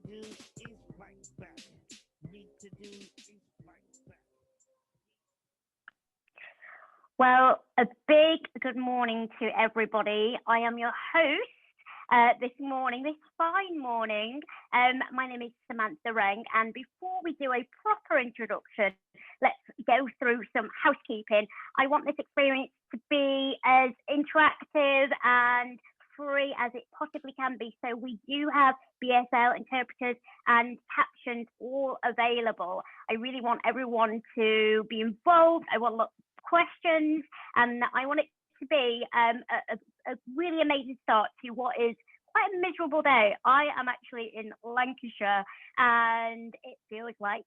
do is fight back. Need to do is fight back. Well, a big good morning to everybody. I am your host this morning, this fine morning. My name is Samantha Renke, and before we do a proper introduction, let's go through some housekeeping. I want this experience to be as interactive and free as it possibly can be. So we do have BSL interpreters and captions all available. I really want everyone to be involved. I want lots of questions, and I want it to be a really amazing start to what is quite a miserable day. I am actually in Lancashire, and it feels like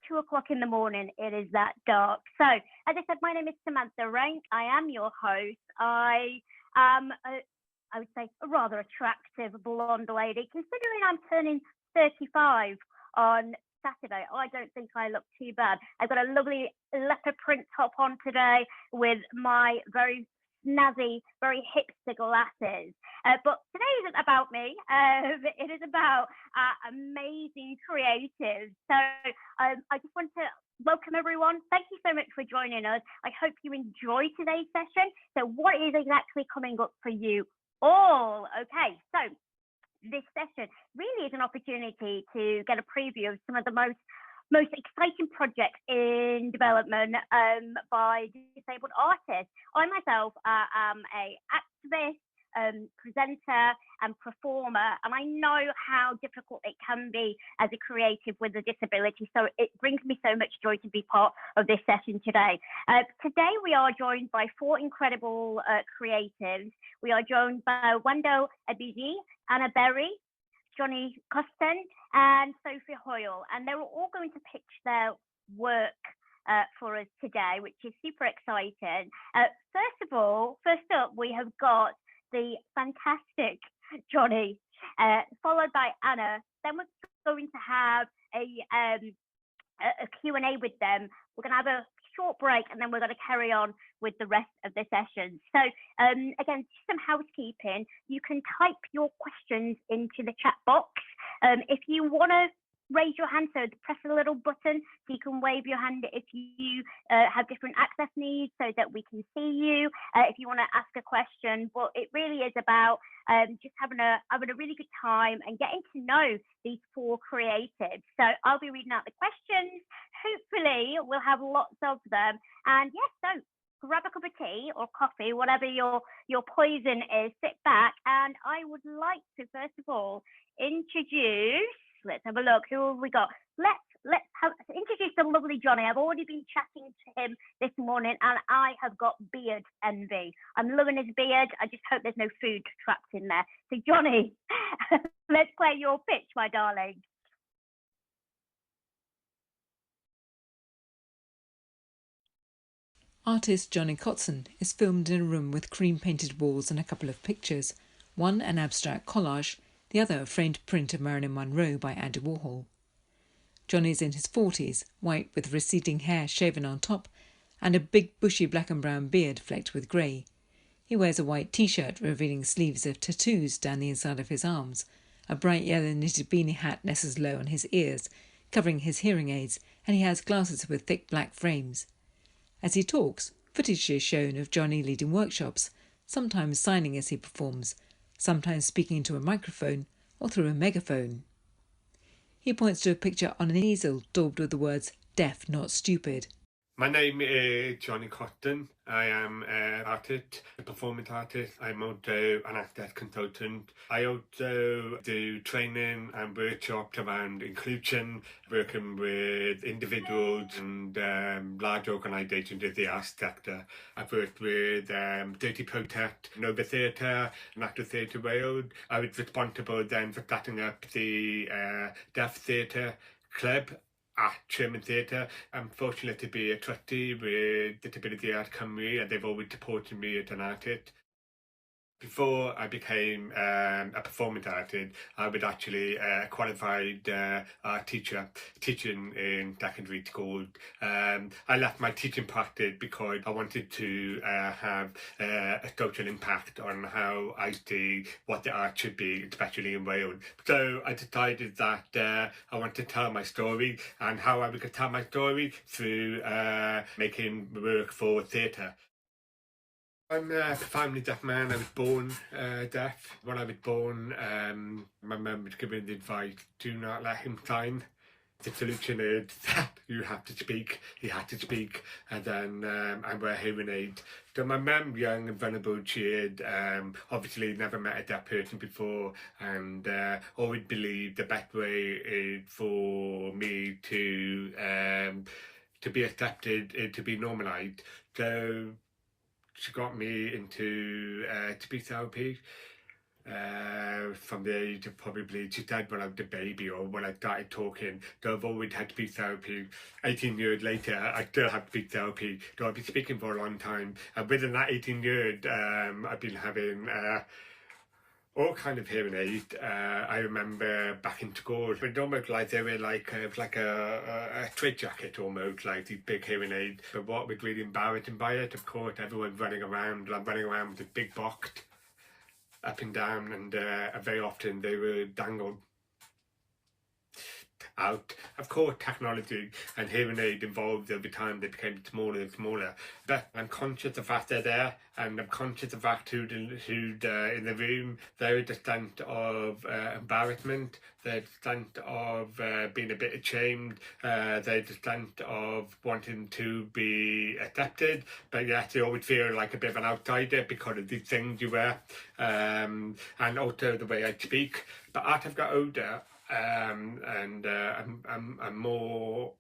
2 o'clock in the morning. It is that dark. So, as I said, my name is Samantha Renke. I am your host. I am, I would say, a rather attractive blonde lady, considering I'm turning 35 on Saturday. I don't think I look too bad. I've got a lovely leopard print top on today with my very snazzy, very hipster glasses. But today isn't about me. It is about amazing creatives. So I just want to welcome everyone. Thank you so much for joining us. I hope you enjoy today's session. So what is exactly coming up for you all? Okay, so this session really is an opportunity to get a preview of some of the most exciting projects in development by disabled artists. I myself am a activist, presenter and performer, and I know how difficult it can be as a creative with a disability. So it brings me so much joy to be part of this session today. Today we are joined by four incredible creatives. We are joined by Nwando, Ebizie, Anna Berry, Jonny Cotsen, and Sophie Hoyle, and they were all going to pitch their work for us today, which is super exciting. First up, we have got the fantastic Jonny, followed by Anna. Then we're going to have a Q&A with them. We're going to have a short break, and then we're going to carry on with the rest of the session. So again, some housekeeping. You can type your questions into the chat box. If you want to raise your hand, so press the little button so you can wave your hand if you have different access needs so that we can see you, if you want to ask a question. But it really is about just having a really good time and getting to know these four creatives. So I'll be reading out the questions. Hopefully we'll have lots of them. And yes, so grab a cup of tea or coffee, whatever your poison is, sit back. And I would like to, first of all, introduce, let's have a look, who have we got? Let's introduce the lovely Jonny. I've already been chatting to him this morning, and I have got beard envy. I'm loving his beard. I just hope there's no food trapped in there. So Jonny, let's play your pitch, my darling. Artist Jonny Cotsen is filmed in a room with cream-painted walls and a couple of pictures, one an abstract collage, the other a framed print of Marilyn Monroe by Andy Warhol. Jonny is in his 40s, white with receding hair shaven on top and a big bushy black and brown beard flecked with grey. He wears a white t-shirt revealing sleeves of tattoos down the inside of his arms. A bright yellow knitted beanie hat nestles low on his ears, covering his hearing aids, and he has glasses with thick black frames. As he talks, footage is shown of Jonny leading workshops, sometimes signing as he performs, sometimes speaking into a microphone or through a megaphone. He points to a picture on an easel daubed with the words "deaf, not stupid." My name is Jonny Cotsen. I am an artist, a performance artist. I'm also an access consultant. I also do training and workshops around inclusion, working with individuals and large organisations in the arts sector. I've worked with Dirty Protest, Nova Theatre, National Theatre Wales. I was responsible then for setting up the Deaf Theatre Club at Sherman Theatre. I'm fortunate to be a trustee with Disability Art Cymru, and they've always supported me as an artist. Before I became a performance artist, I was actually a qualified art teacher, teaching in secondary school. I left my teaching practice because I wanted to have a social impact on how I see what the art should be, especially in Wales. So I decided that I wanted to tell my story, and how I would tell my story through making work for theatre. I'm a profoundly deaf man. I was born deaf. When I was born, my mum was given the advice, do not let him sign. The solution is that you have to speak, he had to speak, and then I wear hearing aids. So my mum, young and vulnerable, she had obviously never met a deaf person before, and always believed the best way is for me to be accepted, to be normalised. So she got me into speech therapy from the age of probably, she said when I was a baby or when I started talking. So I've always had speech therapy. 18 years later, I still have speech therapy. So I've been speaking for a long time. And within that 18 years, I've been having all kind of hearing aids. I remember back in school, it was almost like they were like it was like a straight jacket, almost like these big hearing aids. But what was really embarrassing by it, of course, everyone's running around. I'm running around with a big box up and down, and very often they were dangled out. Of course, technology and hearing aid evolved over time. They became smaller and smaller. But I'm conscious of the fact they're there, and I'm conscious of the fact who's in the room. There is a sense of embarrassment. There's a sense of being a bit ashamed. There's a sense of wanting to be accepted, but yet you always feel like a bit of an outsider because of these things you wear, and also the way I speak. But as I've got older, and I'm more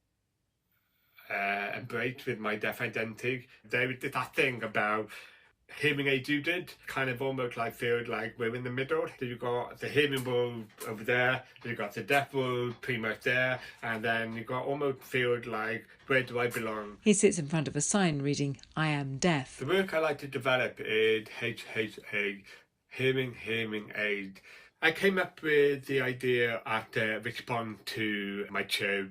embraced with my deaf identity. There is that thing about hearing aid student, kind of almost like feel like we're in the middle. So you've got the hearing world over there, you've got the deaf world pretty much there, and then you've got almost feel like, where do I belong? He sits in front of a sign reading, I am deaf. The work I like to develop is HHA, hearing aid. I came up with the idea after respond to my show,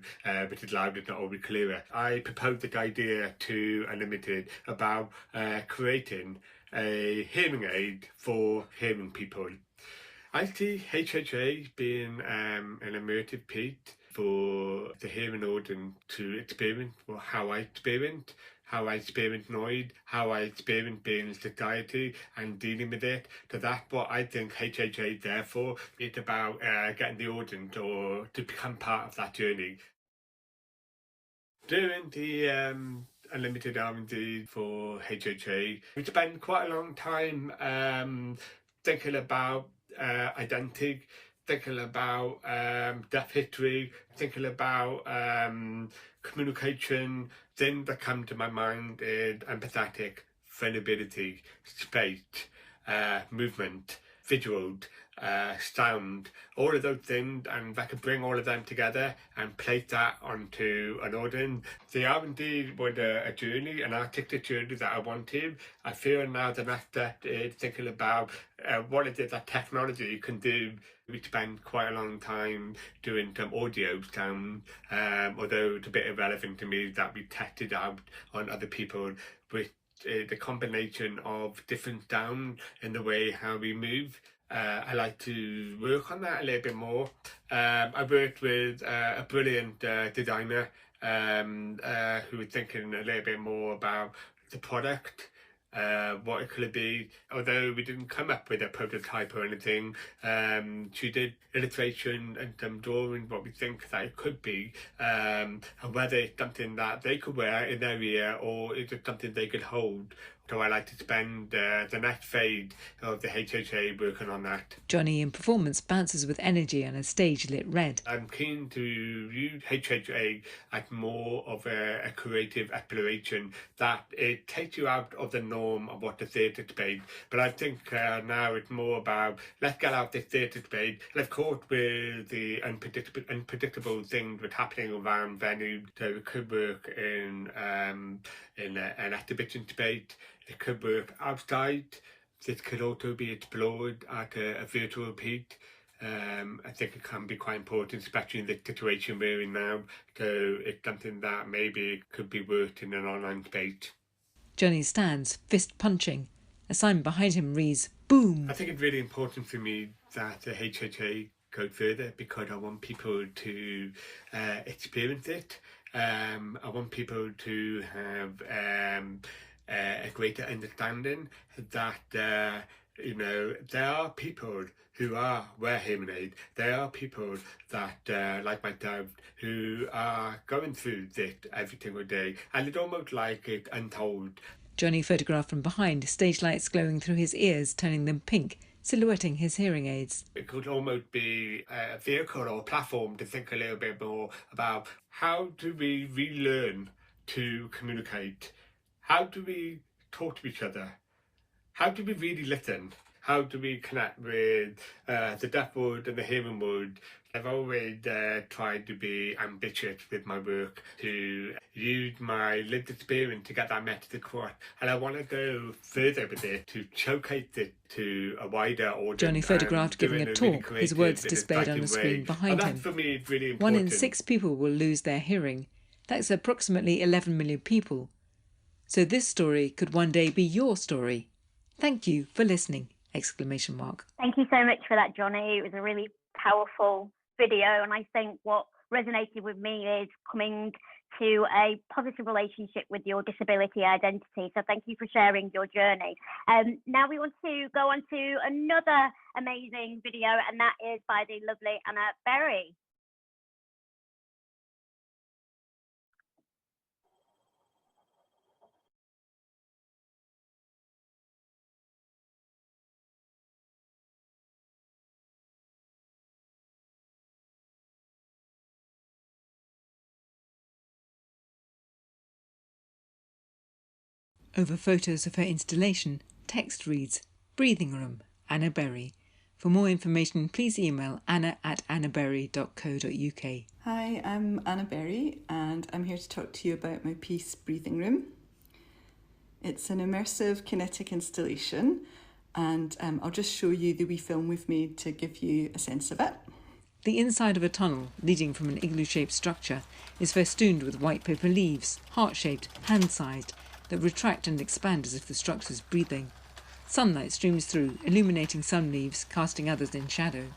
which is Loud, Not Always Clearer. I proposed the idea to Unlimited about creating a hearing aid for hearing people. I see HHA being an immersive piece for the hearing audience to experience how I experience noise, how I experience being in society and dealing with it. So that's what I think HHA is there for. It's about getting the audience or to become part of that journey. During the Unlimited R&D for HHA, we spent quite a long time thinking about identity, thinking about deaf history, thinking about communication. Things that come to my mind is empathetic, vulnerability, space, movement, visual, sound, all of those things, and I could bring all of them together and place that onto an audience. The R&D was a journey, an artistic journey that I wanted. I feel now the next step is thinking about what it is that technology can do. We spent quite a long time doing some audio sound, although it's a bit irrelevant to me that we tested out on other people with the combination of different sound in the way how we move. I like to work on that a little bit more. I worked with a brilliant designer who was thinking a little bit more about the product, what it could be. Although we didn't come up with a prototype or anything, she did illustration and some drawing what we think that it could be, and whether it's something that they could wear in their ear or is it something they could hold. So I like to spend the next phase of the HHA working on that. Jonny in performance bounces with energy on a stage lit red. I'm keen to use HHA as more of a creative exploration, that it takes you out of the norm of what the theatre space. But I think now it's more about, let's get out the theatre space. And of course, with the unpredictable things that's happening around venues, so it could work in an exhibition space. It could work outside this could also be explored at a virtual peak. I think it can be quite important, especially in the situation we're in now. So it's something that maybe could be worked in an online space. Jonny stands, fist punching. A sign behind him reads, "Boom!" I think it's really important for me that the HHA go further because I want people to experience it. I want people to have a greater understanding that there are people who wear hearing aid. There are people that, like my dad, who are going through this every single day, and it's almost like it's untold. Jonny photographed from behind, stage lights glowing through his ears, turning them pink, silhouetting his hearing aids. It could almost be a vehicle or a platform to think a little bit more about how do we relearn to communicate? How do we talk to each other? How do we really listen? How do we connect with the deaf world and the hearing world? I've always tried to be ambitious with my work, to use my lived experience to get that message across. And I want to go further with it, to showcase it to a wider audience. Jonny photographed giving a talk, his words displayed on a screen behind him. For me, it's really important. 1 in 6 people will lose their hearing. That's approximately 11 million people. So this story could one day be your story. Thank you for listening! ! Thank you so much for that, Jonny. It was a really powerful video, and I think what resonated with me is coming to a positive relationship with your disability identity. So thank you for sharing your journey. Now we want to go on to another amazing video, and that is by the lovely Anna Berry. Over photos of her installation, text reads, "Breathing Room, Anna Berry." For more information, please email anna@annaberry.co.uk. Hi, I'm Anna Berry, and I'm here to talk to you about my piece, Breathing Room. It's an immersive kinetic installation, and I'll just show you the wee film we've made to give you a sense of it. The inside of a tunnel, leading from an igloo-shaped structure, is festooned with white paper leaves, heart-shaped, hand-sized, that retract and expand as if the structure is breathing. Sunlight streams through, illuminating some leaves, casting others in shadow.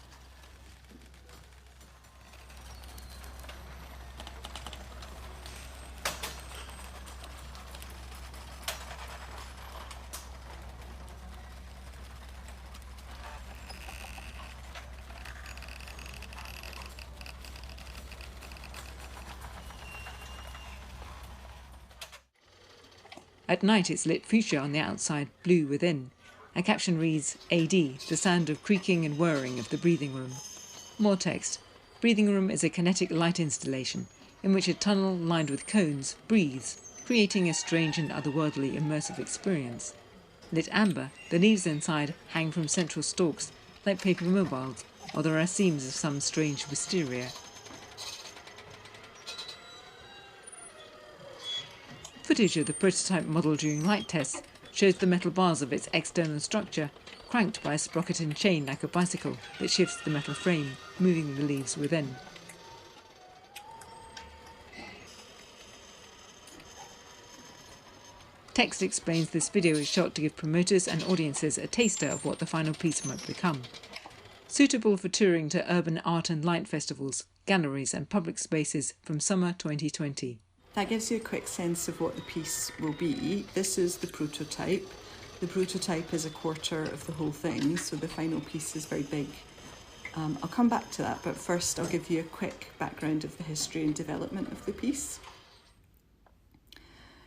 At night it's lit fuchsia on the outside, blue within. A caption reads, "AD, the sound of creaking and whirring of the breathing room." More text. Breathing room is a kinetic light installation in which a tunnel lined with cones breathes, creating a strange and otherworldly immersive experience. Lit amber, the leaves inside hang from central stalks like paper mobiles, or there are seams of some strange wisteria. Footage of the prototype model during light tests shows the metal bars of its external structure cranked by a sprocket and chain like a bicycle that shifts the metal frame, moving the leaves within. Text explains this video is shot to give promoters and audiences a taster of what the final piece might become. Suitable for touring to urban art and light festivals, galleries and public spaces from summer 2020. That gives you a quick sense of what the piece will be. This is the prototype. The prototype is a quarter of the whole thing, so the final piece is very big. I'll come back to that, but first I'll give you a quick background of the history and development of the piece.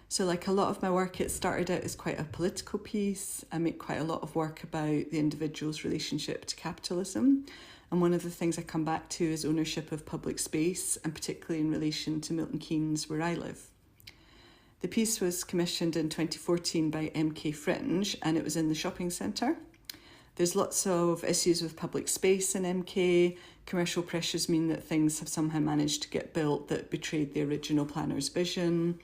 So like a lot of my work, it started out as quite a political piece. I make quite a lot of work about the individual's relationship to capitalism. And one of the things I come back to is ownership of public space, and particularly in relation to Milton Keynes, where I live. The piece was commissioned in 2014 by MK Fringe, and it was in the shopping centre. There's lots of issues with public space in MK. Commercial pressures mean that things have somehow managed to get built that betrayed the original planner's vision.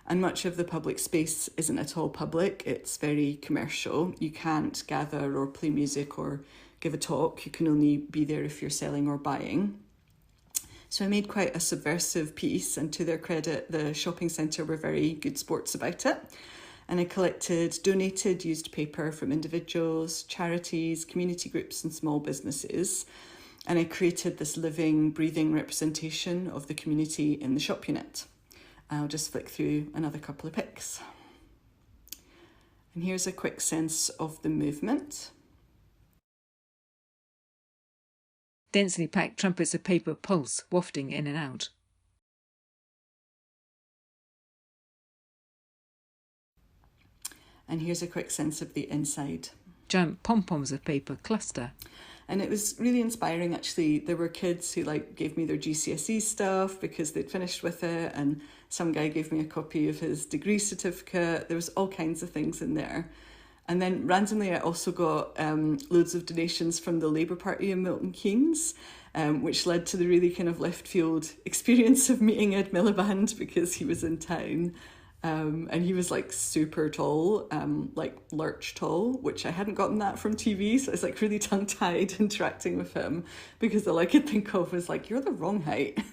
And much of the public space isn't at all public, it's very commercial. You can't gather or play music or give a talk, you can only be there if you're selling or buying. So I made quite a subversive piece, and to their credit, the shopping centre were very good sports about it. And I collected donated used paper from individuals, charities, community groups and small businesses. And I created this living, breathing representation of the community in the shop unit. I'll just flick through another couple of pics. And here's a quick sense of the movement. Densely packed trumpets of paper pulse, wafting in and out. And here's a quick sense of the inside. Giant pom-poms of paper cluster. And it was really inspiring, actually. There were kids who gave me their GCSE stuff because they'd finished with it, and some guy gave me a copy of his degree certificate. There was all kinds of things in there. And then randomly I also got loads of donations from the Labour Party in Milton Keynes, which led to the really kind of left field experience of meeting Ed Miliband because he was in town. And he was super tall, lurch tall, which I hadn't gotten that from TV. So I was really tongue tied interacting with him because all I could think of was you're the wrong height.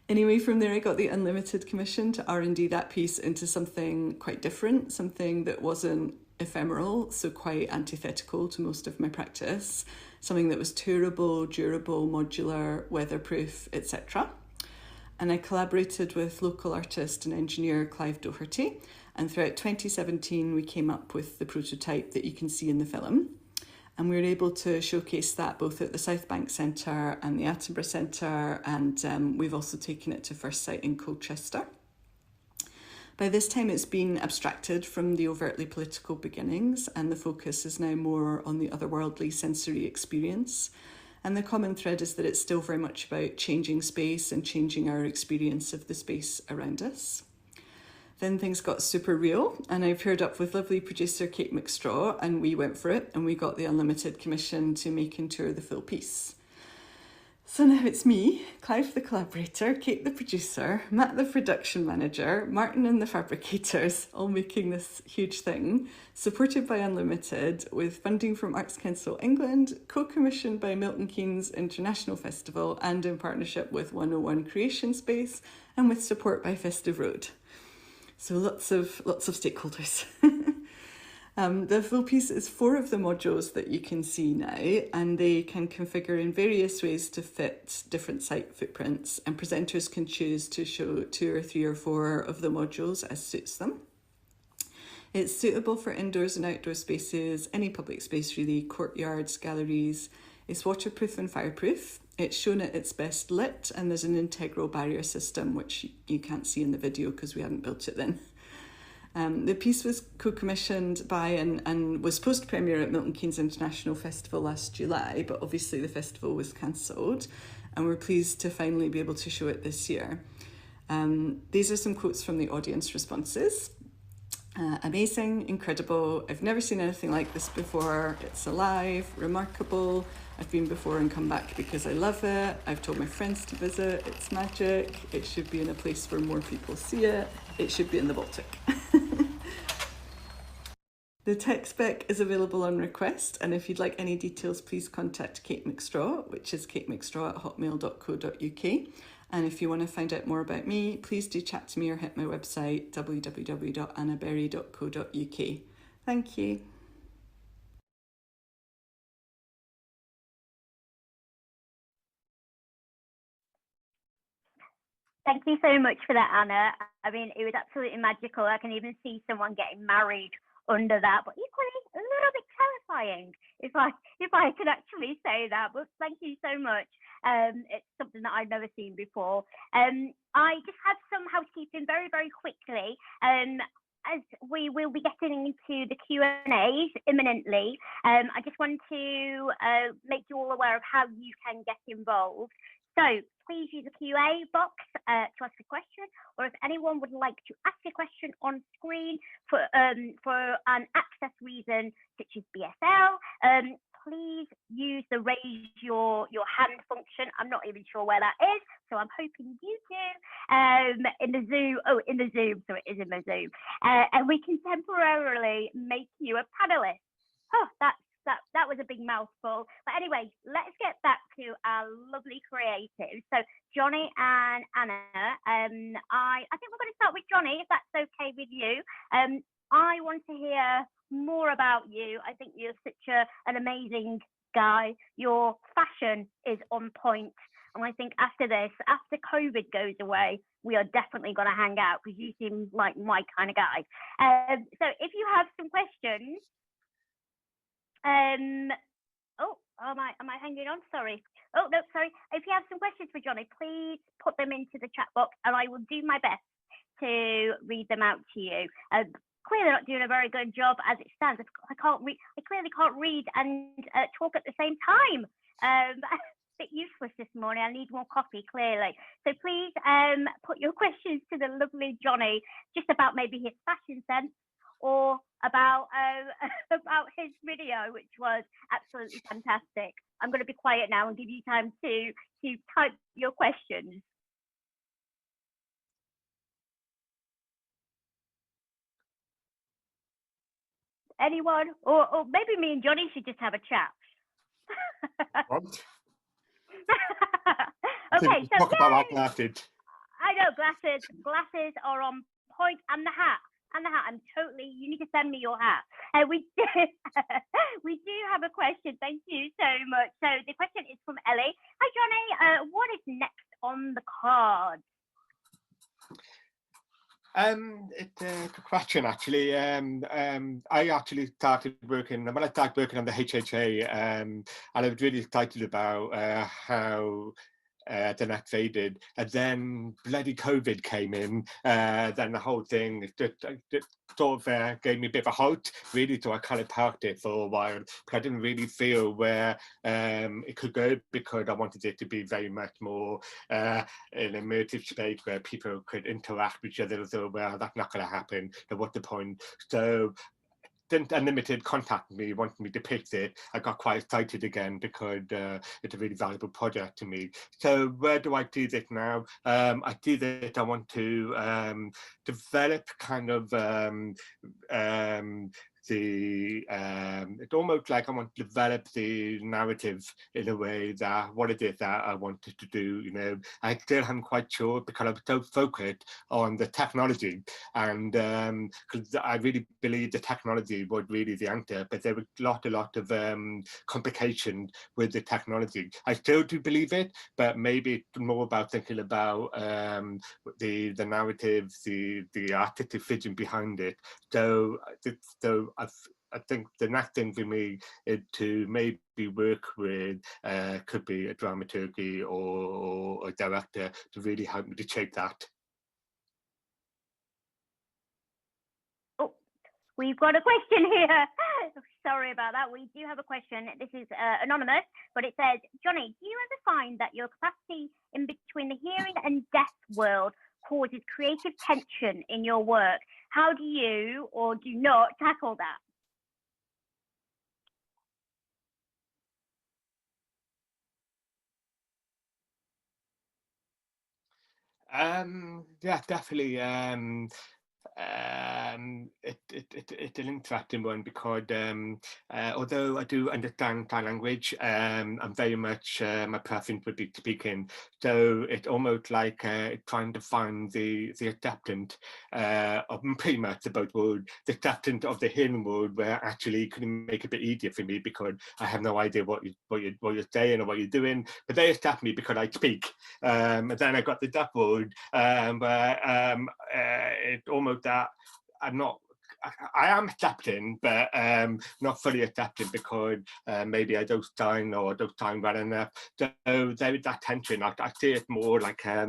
Anyway, from there I got the Unlimited commission to R&D that piece into something quite different, something that wasn't ephemeral, so quite antithetical to most of my practice, something that was tourable, durable, modular, weatherproof, etc. And I collaborated with local artist and engineer Clive Doherty, and throughout 2017 we came up with the prototype that you can see in the film. And we were able to showcase that both at the Southbank Centre and the Attenborough Centre, and we've also taken it to First Sight in Colchester. By this time it's been abstracted from the overtly political beginnings, and the focus is now more on the otherworldly sensory experience. And the common thread is that it's still very much about changing space and changing our experience of the space around us. Then things got super real, and I paired up with lovely producer Kate McStraw, and we went for it, and we got the Unlimited commission to make and tour the full piece. So now it's me, Clive the collaborator, Kate the producer, Matt the production manager, Martin and the fabricators, all making this huge thing, supported by Unlimited, with funding from Arts Council England, co-commissioned by Milton Keynes International Festival, and in partnership with 101 Creation Space, and with support by Festive Road. So lots of stakeholders. The full piece is 4 of the modules that you can see now, and they can configure in various ways to fit different site footprints, and presenters can choose to show 2 or 3 or 4 of the modules as suits them. It's suitable for indoors and outdoor spaces, any public space really, courtyards, galleries. It's waterproof and fireproof. It's shown at its best lit, and there's an integral barrier system, which you can't see in the video because we hadn't built it then. The piece was co-commissioned by and was post-premiere at Milton Keynes International Festival last July, but obviously the festival was cancelled, and we're pleased to finally be able to show it this year. These are some quotes from the audience responses. Amazing, incredible, I've never seen anything like this before, it's alive, remarkable, I've been before and come back because I love it, I've told my friends to visit, it's magic, it should be in a place where more people see it, it should be in the Baltic. The tech spec is available on request, and if you'd like any details, please contact Kate McStraw, which is katemcstraw@hotmail.co.uk. And if you want to find out more about me, please do chat to me or hit my website, www.annaberry.co.uk. Thank you. Thank you so much for that, Anna. I mean, it was absolutely magical. I can even see someone getting married under that, but equally a little bit terrifying, if I could actually say that. But thank you so much. It's something that I've never seen before. I just had some housekeeping very, very quickly. As we will be getting into the Q&As imminently, I just want to make you all aware of how you can get involved. So please use the QA box to ask a question, or if anyone would like to ask a question on screen for an access reason, such as BSL, please use the raise your hand function. I'm not even sure where that is, So I'm hoping you do in the Zoom. Oh, in the Zoom. So it is in the Zoom. And we can temporarily make you a panelist. Oh, that was a big mouthful. But anyway, let's get back to our lovely creatives. So Jonny and Anna, I think we're going to start with Jonny, if that's okay with you. I want to hear more about you. I think you're such an amazing guy. Your fashion is on point. And I think after COVID goes away, we are definitely going to hang out because you seem like my kind of guy. So if you have some questions, am I hanging on? Sorry. Oh, no, sorry. If you have some questions for Jonny, please put them into the chat box and I will do my best to read them out to you. Clearly not doing a very good job as it stands. I clearly can't read and talk at the same time. A bit useless this morning. I need more coffee, clearly. So please put your questions to the lovely Jonny, just about maybe his fashion sense or about his video, which was absolutely fantastic. I'm going to be quiet now and give you time to type your questions. Anyone? Or maybe me and Jonny should just have a chat. Okay, so talk about our glasses. I know glasses are on point, and the hat. You need to send me your hat. We do have a question. Thank you so much. So the question is from Ellie. Hi Jonny, what is next on the card? It's a good question, actually. I actually started working, when I started working on the HHA, and I was really excited about how the net faded, and then bloody COVID came in, then the whole thing sort of gave me a bit of a halt, really, so I kind of parked it for a while, but I didn't really feel where it could go, because I wanted it to be very much more an immersive space where people could interact with each other. So, well, that's not going to happen, so what's the point? So then Unlimited contacted me, wanted me to pitch it. I got quite excited again because it's a really valuable project to me. So where do I do this now? I do that I want to develop kind of it's almost like I want to develop the narrative in a way that what it is that I wanted to do. You know, I still haven't quite sure because I'm so focused on the technology, and because I really believe the technology was really the answer, but there were a lot of complications with the technology. I still do believe it, but maybe it's more about thinking about the narrative, the artistic vision behind it. So I think the next thing for me is to maybe work with, could be a dramaturgy or a director to really help me to shape that. Oh, we've got a question here. Sorry about that. We do have a question. This is anonymous, but it says, Jonny, do you ever find that your capacity in between the hearing and deaf world causes creative tension in your work? How do you or do not tackle that? Yeah, definitely. It's an interesting one because although I do understand sign language, I'm very much my preference would be speaking. So it's almost like trying to find the acceptance of pretty much the both worlds, the acceptance of the hearing world, where actually it could make it a bit easier for me because I have no idea what you're saying or what you're doing, but they accept me because I speak. And then I got the deaf world, where it's almost that I am accepting, but not fully accepting because maybe I don't sign or I don't sign well enough. So there is that tension. I see it more like a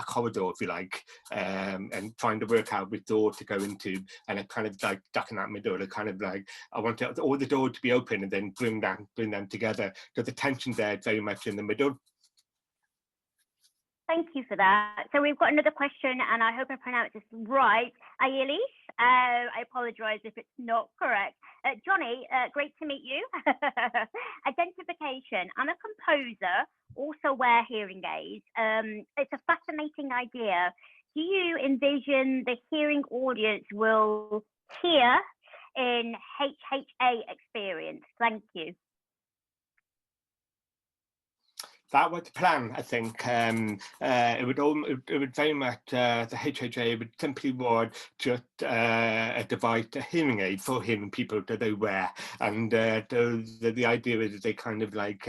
corridor, if you like, and trying to work out which door to go into, and it kind of like stuck in that middle. It kind of like I want all the doors to be open and then bring them together. So the tension there is very much in the middle. Thank you for that. So we've got another question, and I hope I pronounced this right. Ayelis, I apologise if it's not correct. Jonny, great to meet you. Identification question. I'm a composer, also wear hearing aids. It's a fascinating idea. Do you envision the hearing audience will hear in HHA experience? Thank you. That was the plan, I think. It would very much, the HHA would simply want just a device, a hearing aid for hearing people that they wear. And the idea is that they kind of like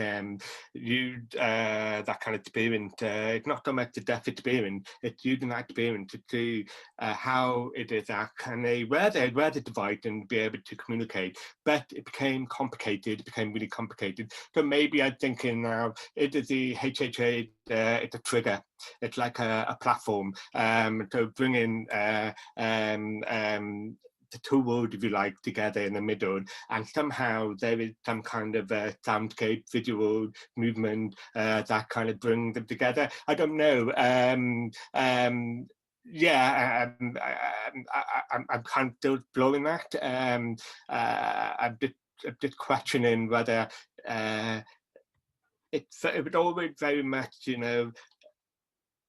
use that kind of experience. It's not so much the deaf experience, it's using that experience to see how it is that can they wear the device and be able to communicate. But it became complicated, it became really complicated. So maybe I'm thinking now, it is the HHA, it's a trigger. It's like a platform to bring in the two worlds, if you like, together in the middle, and somehow there is some kind of soundscape, visual movement that kind of bring them together. I don't know. Yeah, I'm kind of still blowing that. I'm just questioning whether it would always very much, you know,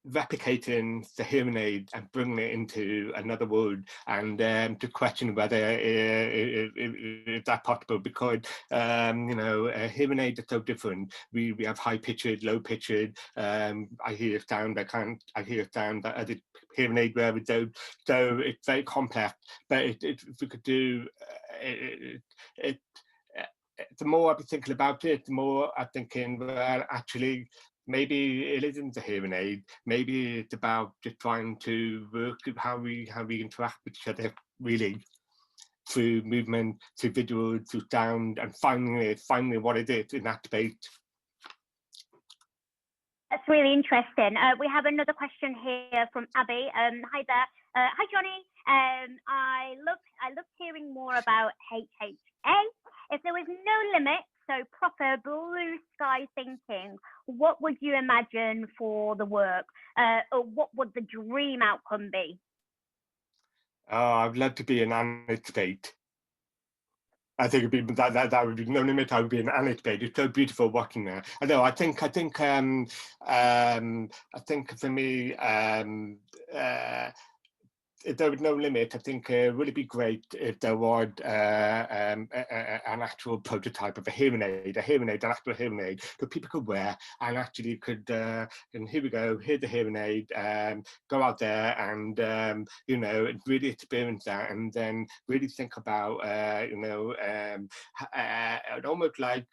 replicating the hearing aid and bringing it into another world, and to question whether is that possible, because you know, hearing aids are so different. We have high pitched, low pitched. I hear a sound I hear a sound that other hearing aid wearers don't. So it's very complex. But if we could do the more I've been thinking about it, the more I'm thinking, well, actually, maybe it isn't a hearing aid. Maybe it's about just trying to work with how we interact with each other, really, through movement, through visual, through sound, and finding what it is in that debate. That's really interesting. We have another question here from Abby. Hi there. Hi, Jonny. I love hearing more about HHA. If there was no limit, so proper blue sky thinking, what would you imagine for the work? Or what would the dream outcome be? Oh, I'd love to be an annex debate. I think it'd be that would be no limit. I would be an annex debate. It's so beautiful watching there. I know. I think for me, if there was no limit, I think it would be great if there was an actual prototype of a hearing aid, an actual hearing aid that people could wear and actually could, and here we go, here's the hearing aid, go out there and, you know, really experience that, and then really think about, you know, I'd almost like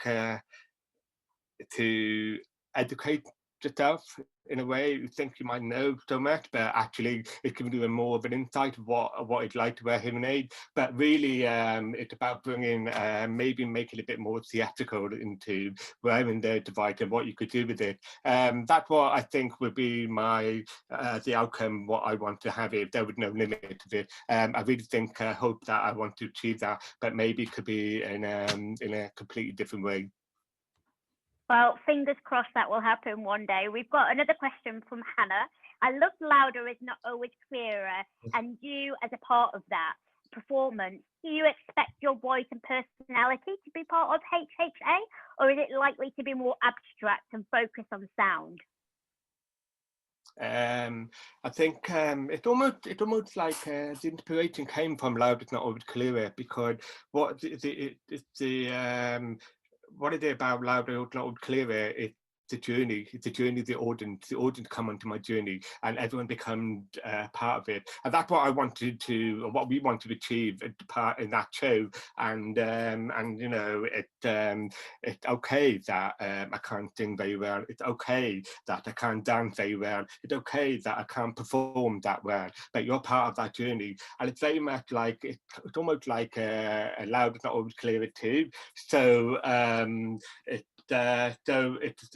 to educate yourself in a way. You think you might know so much, but actually it can give you more of an insight of what it's like to wear hearing aid. But really, it's about bringing, maybe making it a bit more theatrical into wearing the device and what you could do with it. That's what I think would be my the outcome. What I want to have if there was no limit to it. I really think, hope that I want to achieve that, but maybe it could be in a completely different way. Well, fingers crossed that will happen one day. We've got another question from Hannah. I love louder is not always clearer, and you, as a part of that performance, do you expect your voice and personality to be part of HHA, or is it likely to be more abstract and focus on sound? I think it's almost like the inspiration came from loud is not always clearer, because what what is it about loud is not always clearer? It's the journey of the audience come onto my journey, and everyone becomes part of it. And that's what I wanted to, or what we wanted to achieve part in that show. And you know, it's okay that I can't sing very well. It's okay that I can't dance very well. It's okay that I can't perform that well. But you're part of that journey, and it's very much like it's almost like a loud is not always clearer too. So so it's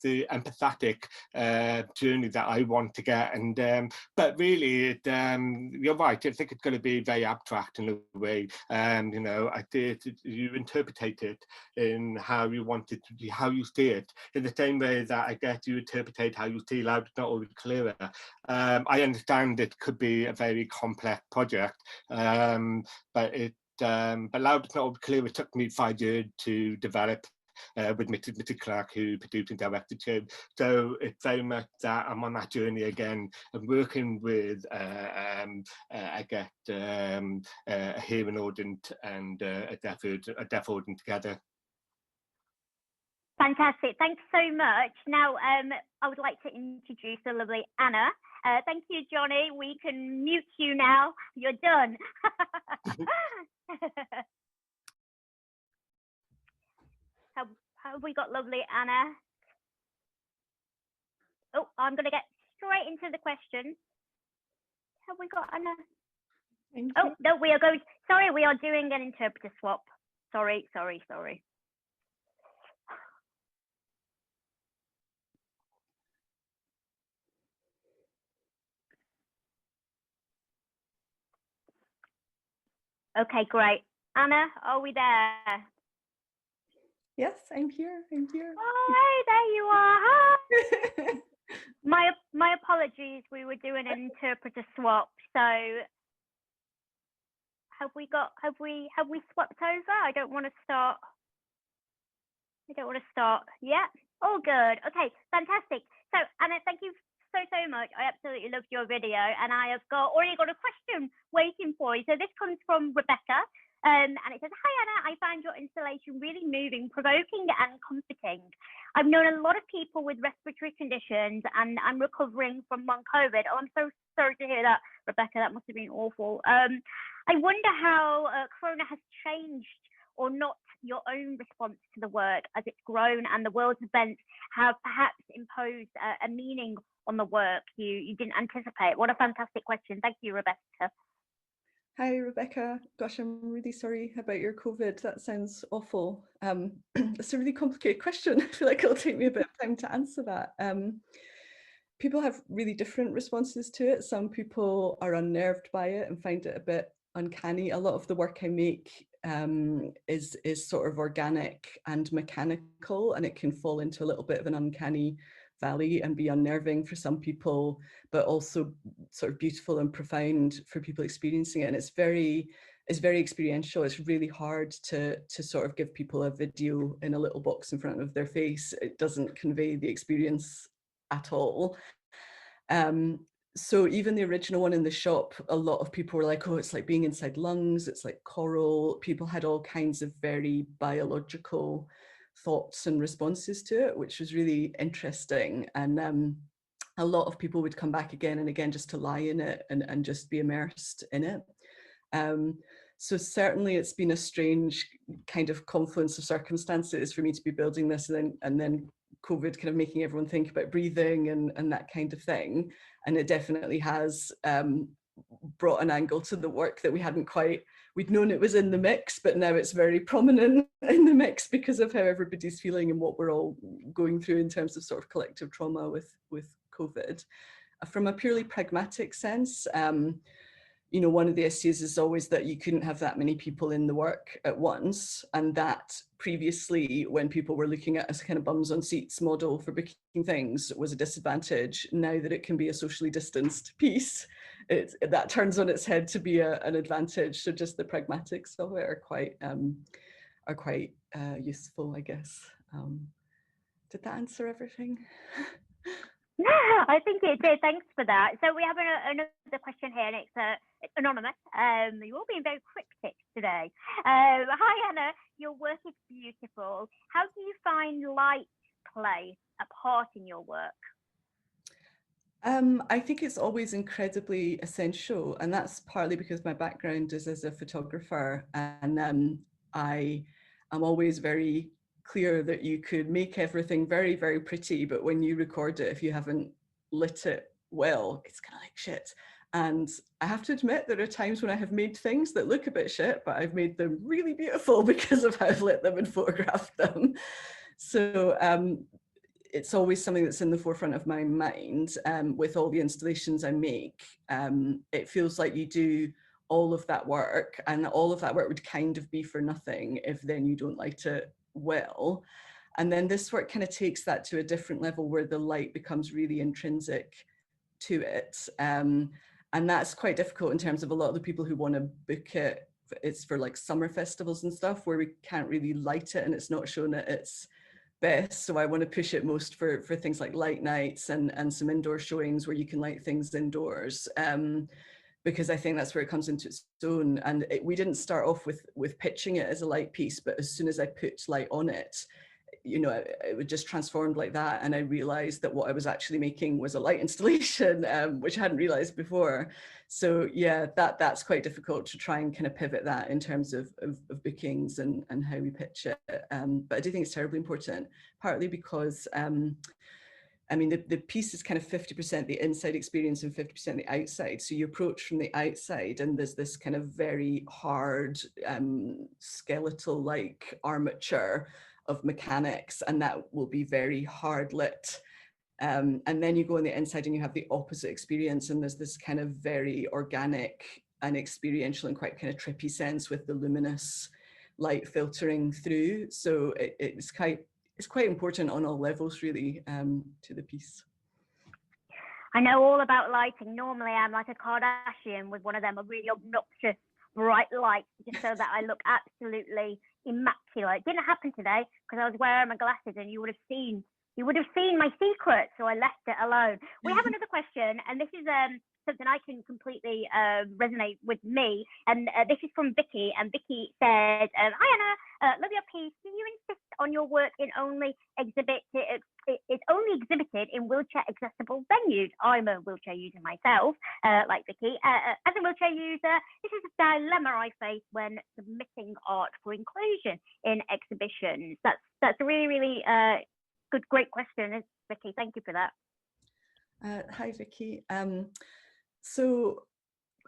the empathetic journey that I want to get, and but really, you're right. I think it's going to be very abstract in a way. You know, you interpret it in how you want it to be, how you see it, in the same way that I guess you interpret how you see loud, not always clearer. I understand it could be a very complex project, but loud, not always clearer took me 5 years to develop. with Mr. Clark, who produced and directed too. So it's very much that I'm on that journey again and working with I get a hearing audience and a deaf audience together. Fantastic. Thanks so much. Now, I would like to introduce the lovely Anna. Thank you, Jonny. We can mute you now. You're done. have we got lovely Anna? Oh, I'm going to get straight into the question. Have we got Anna? Oh, no, we are going. Sorry, we are doing an interpreter swap. Sorry. Okay, great. Anna, are we there? Yes, I'm here. Oh, hey, there you are. Hi. My apologies. We were doing an interpreter swap. So have we swapped over? I don't want to start. Yeah. All good. Okay, fantastic. So Anna, thank you so much. I absolutely loved your video, and I have already got a question waiting for you. So this comes from Rebecca, and it says, "Hi Anna, I found your installation really moving, provoking, and comforting. I've known a lot of people with respiratory conditions, and I'm recovering from long COVID." Oh, I'm so sorry to hear that, Rebecca. That must have been awful. I wonder how Corona has changed or not your own response to the work as it's grown, and the world's events have perhaps imposed a meaning on the work you didn't anticipate. What a fantastic question. Thank you, Rebecca. Hi, Rebecca. Gosh, I'm really sorry about your COVID. That sounds awful. It's a really complicated question. I feel like it'll take me a bit of time to answer that. People have really different responses to it. Some people are unnerved by it and find it a bit uncanny. A lot of the work I make is sort of organic and mechanical, and it can fall into a little bit of an uncanny valley and be unnerving for some people, but also sort of beautiful and profound for people experiencing it. And it's very experiential. It's really hard to sort of give people a video in a little box in front of their face. It doesn't convey the experience at all. So even the original one in the shop, a lot of people were like, oh, it's like being inside lungs, it's like coral. People had all kinds of very biological thoughts and responses to it, which was really interesting. And a lot of people would come back again and again just to lie in it and just be immersed in it. So certainly it's been a strange kind of confluence of circumstances for me to be building this and then COVID kind of making everyone think about breathing and that kind of thing. And it definitely has brought an angle to the work that we'd known it was in the mix, but now it's very prominent in the mix because of how everybody's feeling and what we're all going through in terms of sort of collective trauma with COVID. From a purely pragmatic sense, you know, one of the issues is always that you couldn't have that many people in the work at once. And that previously, when people were looking at a kind of bums on seats model for booking things, was a disadvantage. Now that it can be a socially distanced piece, that turns on its head to be an advantage. So just the pragmatics of it are quite useful, I guess. Did that answer everything? I think it did. Thanks for that. So we have another question here, and it's anonymous. You're all being very cryptic today. Hi, Anna. Your work is beautiful. How do you find light play a part in your work? I think it's always incredibly essential, and that's partly because my background is as a photographer, and I am always very clear that you could make everything very, very pretty, but when you record it, if you haven't lit it well, it's kind of like shit. And I have to admit, there are times when I have made things that look a bit shit, but I've made them really beautiful because of how I've lit them and photographed them. So it's always something that's in the forefront of my mind. With all the installations I make, it feels like you do all of that work, and all of that work would kind of be for nothing if then you don't light it well. And then this work kind of takes that to a different level where the light becomes really intrinsic to it. And that's quite difficult in terms of a lot of the people who want to book it it's for like summer festivals and stuff where we can't really light it and it's not shown at its best. So I want to push it most for things like light nights and some indoor showings where you can light things indoors. Because I think that's where it comes into its own. And we didn't start off with pitching it as a light piece, but as soon as I put light on it, you know, it was just transformed like that. And I realized that what I was actually making was a light installation, which I hadn't realized before. So yeah, that's quite difficult to try and kind of pivot that in terms of bookings and how we pitch it. But I do think it's terribly important, partly because I mean, the piece is kind of 50% the inside experience and 50% the outside. So you approach from the outside and there's this kind of very hard skeletal-like armature of mechanics, and that will be very hard lit. And then you go on the inside and you have the opposite experience, and there's this kind of very organic and experiential and quite kind of trippy sense with the luminous light filtering through. So it's quite important on all levels, really, to the piece. I know all about lighting. Normally, I'm like a Kardashian with one of them, a really obnoxious bright light, just so that I look absolutely immaculate. It didn't happen today because I was wearing my glasses, and you would have seen my secret, so I left it alone. We have another question, and this is something I can completely resonate with me. And this is from Vicky, and Vicky said, "Hi Anna, love your piece. Do you insist on your work in only it's only exhibited in wheelchair accessible venues?" I'm a wheelchair user myself, like Vicky. As a wheelchair user, this is a dilemma I face when submitting art for inclusion in exhibitions. That's a really great question, Vicky. Thank you for that. Hi, Vicky. So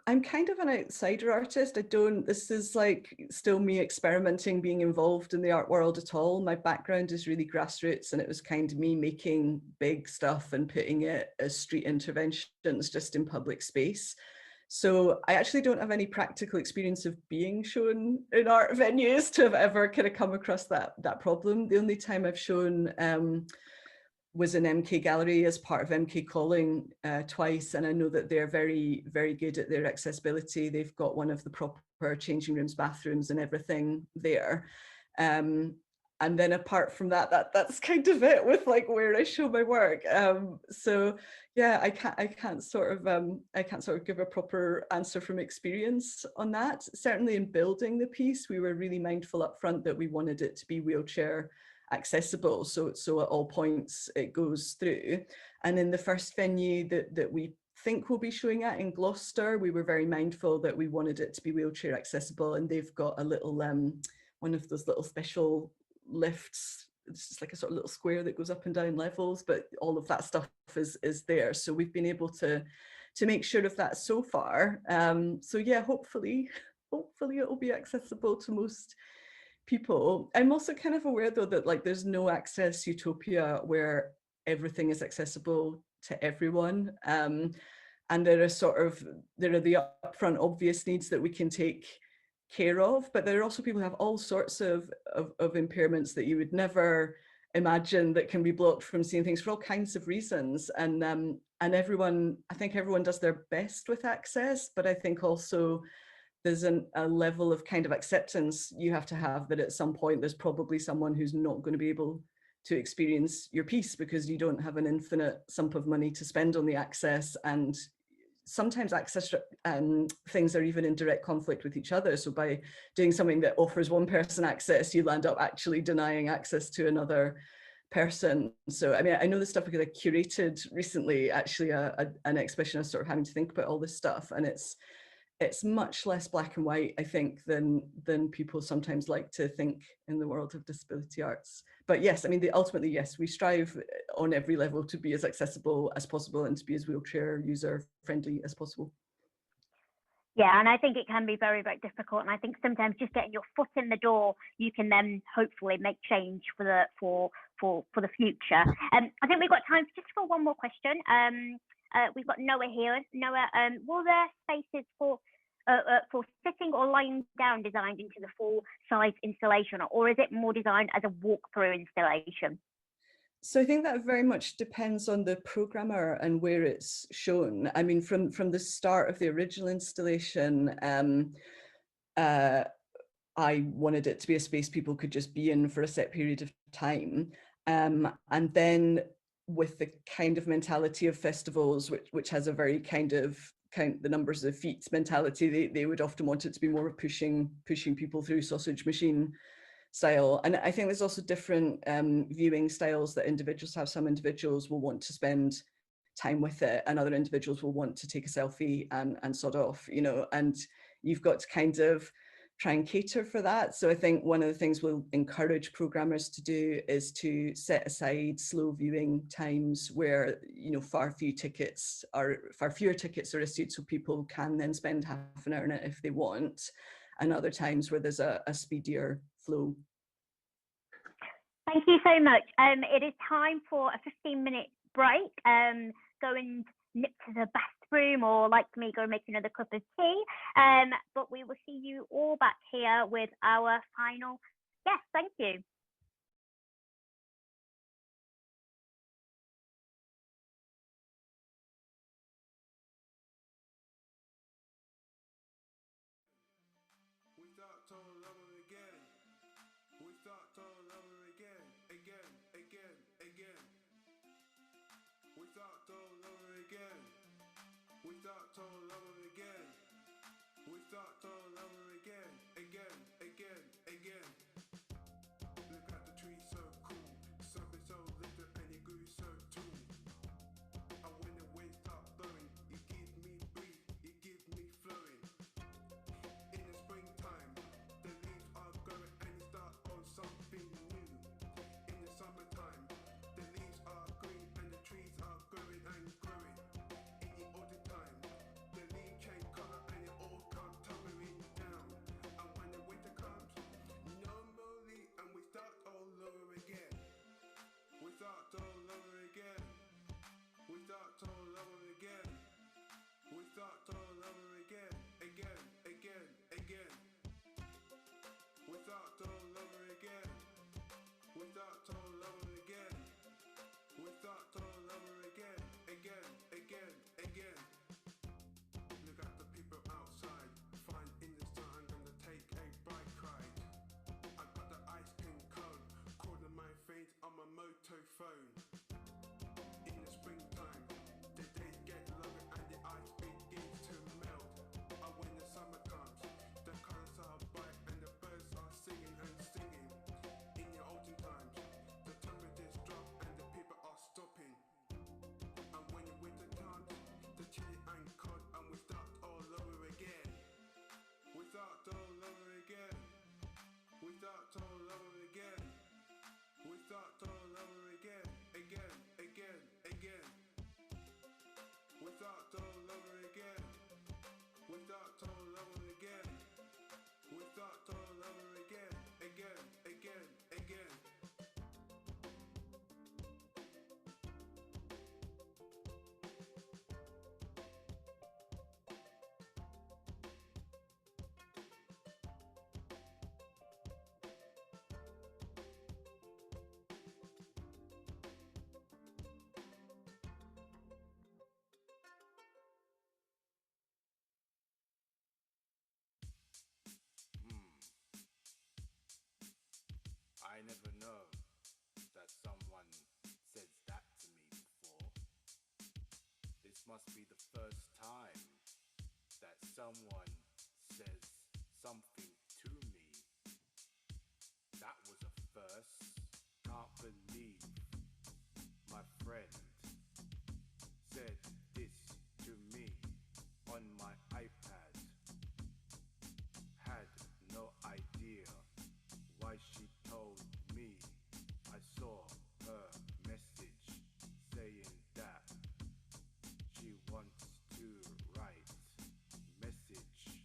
I'm kind of an outsider artist. This is like still me experimenting, being involved in the art world at all. My background is really grassroots, and it was kind of me making big stuff and putting it as street interventions just in public space. So I actually don't have any practical experience of being shown in art venues to have ever kind of come across that problem. The only time I've shown was in MK Gallery as part of MK Calling twice, and I know that they're very, very good at their accessibility. They've got one of the proper changing rooms, bathrooms and everything there. And then apart from that's kind of it with like where I show my work. So yeah, I can't sort of give a proper answer from experience on that. Certainly in building the piece, we were really mindful up front that we wanted it to be wheelchair accessible, so at all points it goes through. And in the first venue that we think we'll be showing at in Gloucester, we were very mindful that we wanted it to be wheelchair accessible, and they've got a little one of those little special lifts. It's just like a sort of little square that goes up and down levels, but all of that stuff is there, so we've been able to make sure of that so far. So yeah, hopefully it will be accessible to most people. I'm also kind of aware though that like there's no access utopia where everything is accessible to everyone, and there are the upfront obvious needs that we can take care of, but there are also people who have all sorts of impairments that you would never imagine that can be blocked from seeing things for all kinds of reasons. And I think everyone does their best with access, but I think also there's a level of kind of acceptance you have to have that at some point there's probably someone who's not going to be able to experience your piece because you don't have an infinite sum of money to spend on the access, and sometimes access things are even in direct conflict with each other. So by doing something that offers one person access, you land up actually denying access to another person. So I mean, I know this stuff because I curated recently actually an exhibition. I was sort of having to think about all this stuff, and it's much less black and white, I think, than people sometimes like to think in the world of disability arts. But yes, I mean, ultimately, yes, we strive on every level to be as accessible as possible and to be as wheelchair user friendly as possible. Yeah, and I think it can be very, very difficult. And I think sometimes just getting your foot in the door, you can then hopefully make change for the future. I think we've got time just for one more question. We've got Noah here. Noah, will there spaces for sitting or lying down designed into the full size installation, or is it more designed as a walkthrough installation? So I think that very much depends on the programmer and where it's shown. I mean, from the start of the original installation, I wanted it to be a space people could just be in for a set period of time. And then with the kind of mentality of festivals, which has a very kind of count the numbers of feet mentality, they would often want it to be more pushing people through sausage machine style. And I think there's also different viewing styles that individuals have. Some individuals will want to spend time with it, and other individuals will want to take a selfie and sod off, you know, and you've got to kind of try and cater for that. So I think one of the things we'll encourage programmers to do is to set aside slow viewing times where, you know, far fewer tickets are issued, so people can then spend half an hour in it if they want, and other times where there's a speedier flow. Thank you so much. It is time for a 15-minute break. Go and nip to the bathroom, or like me, go and make another cup of tea. But we will see you all back here with our final guest. Thank you. I never know that someone says that to me before. This must be the first time that someone says something to me. That was a first. Can't believe my friend said this to me on my iPad. Had no idea why she told me. I saw her message saying that she wants to write message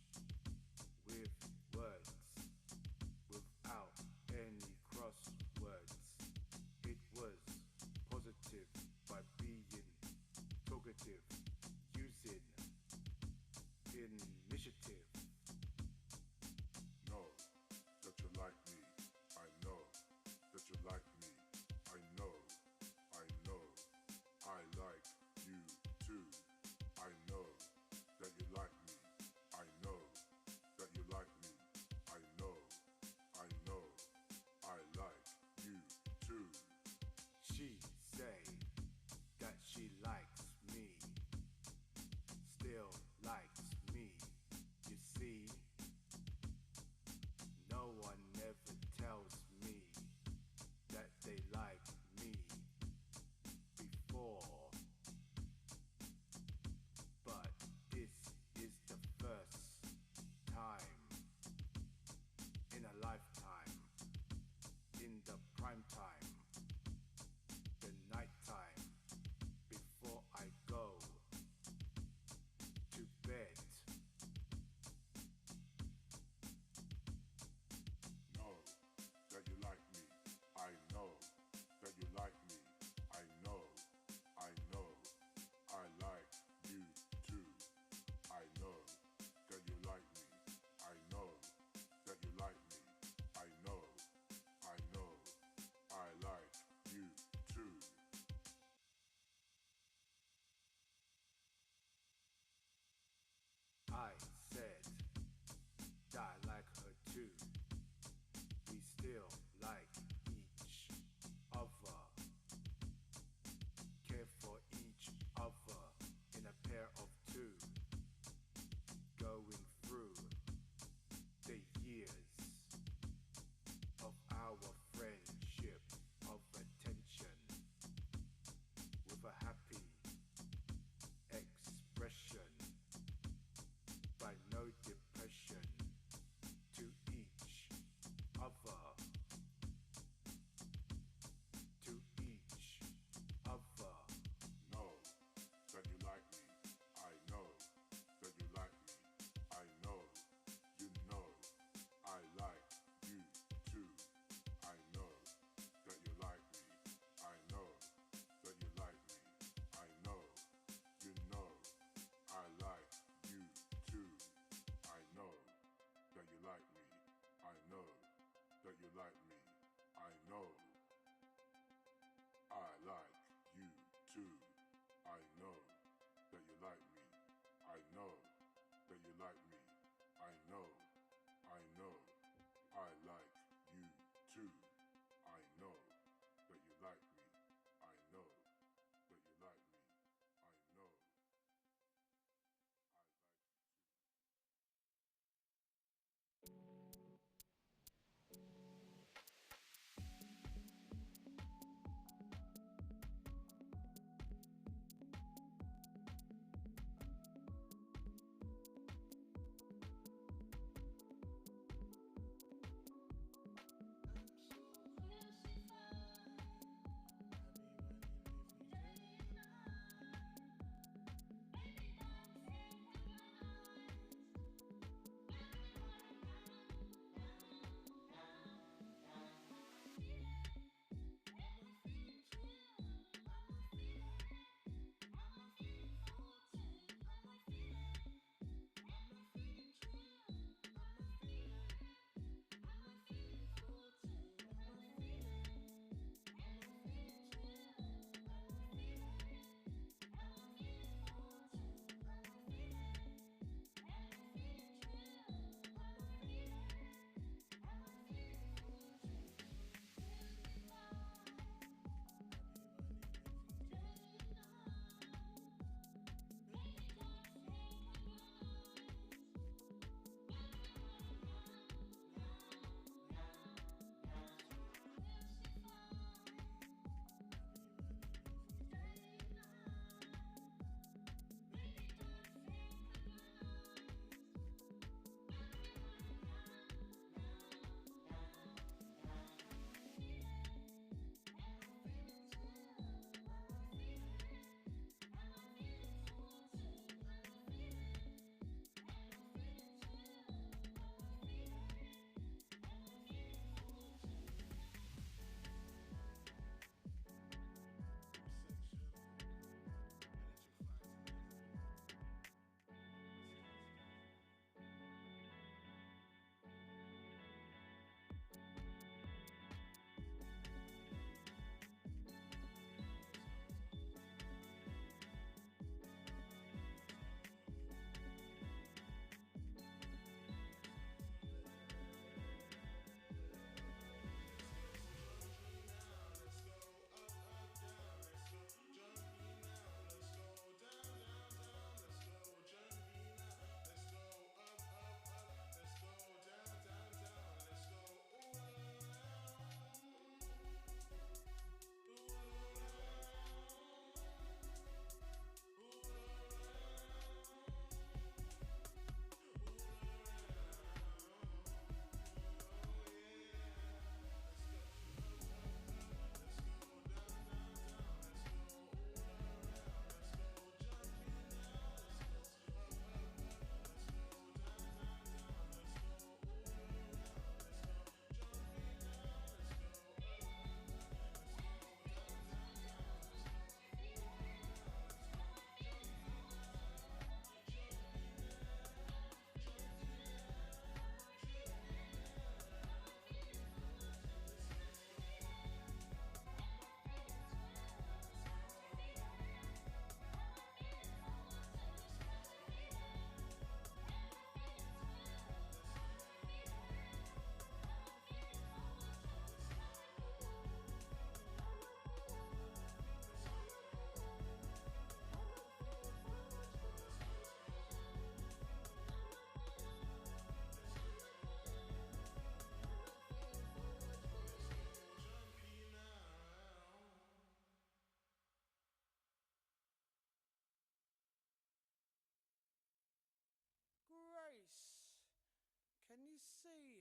you see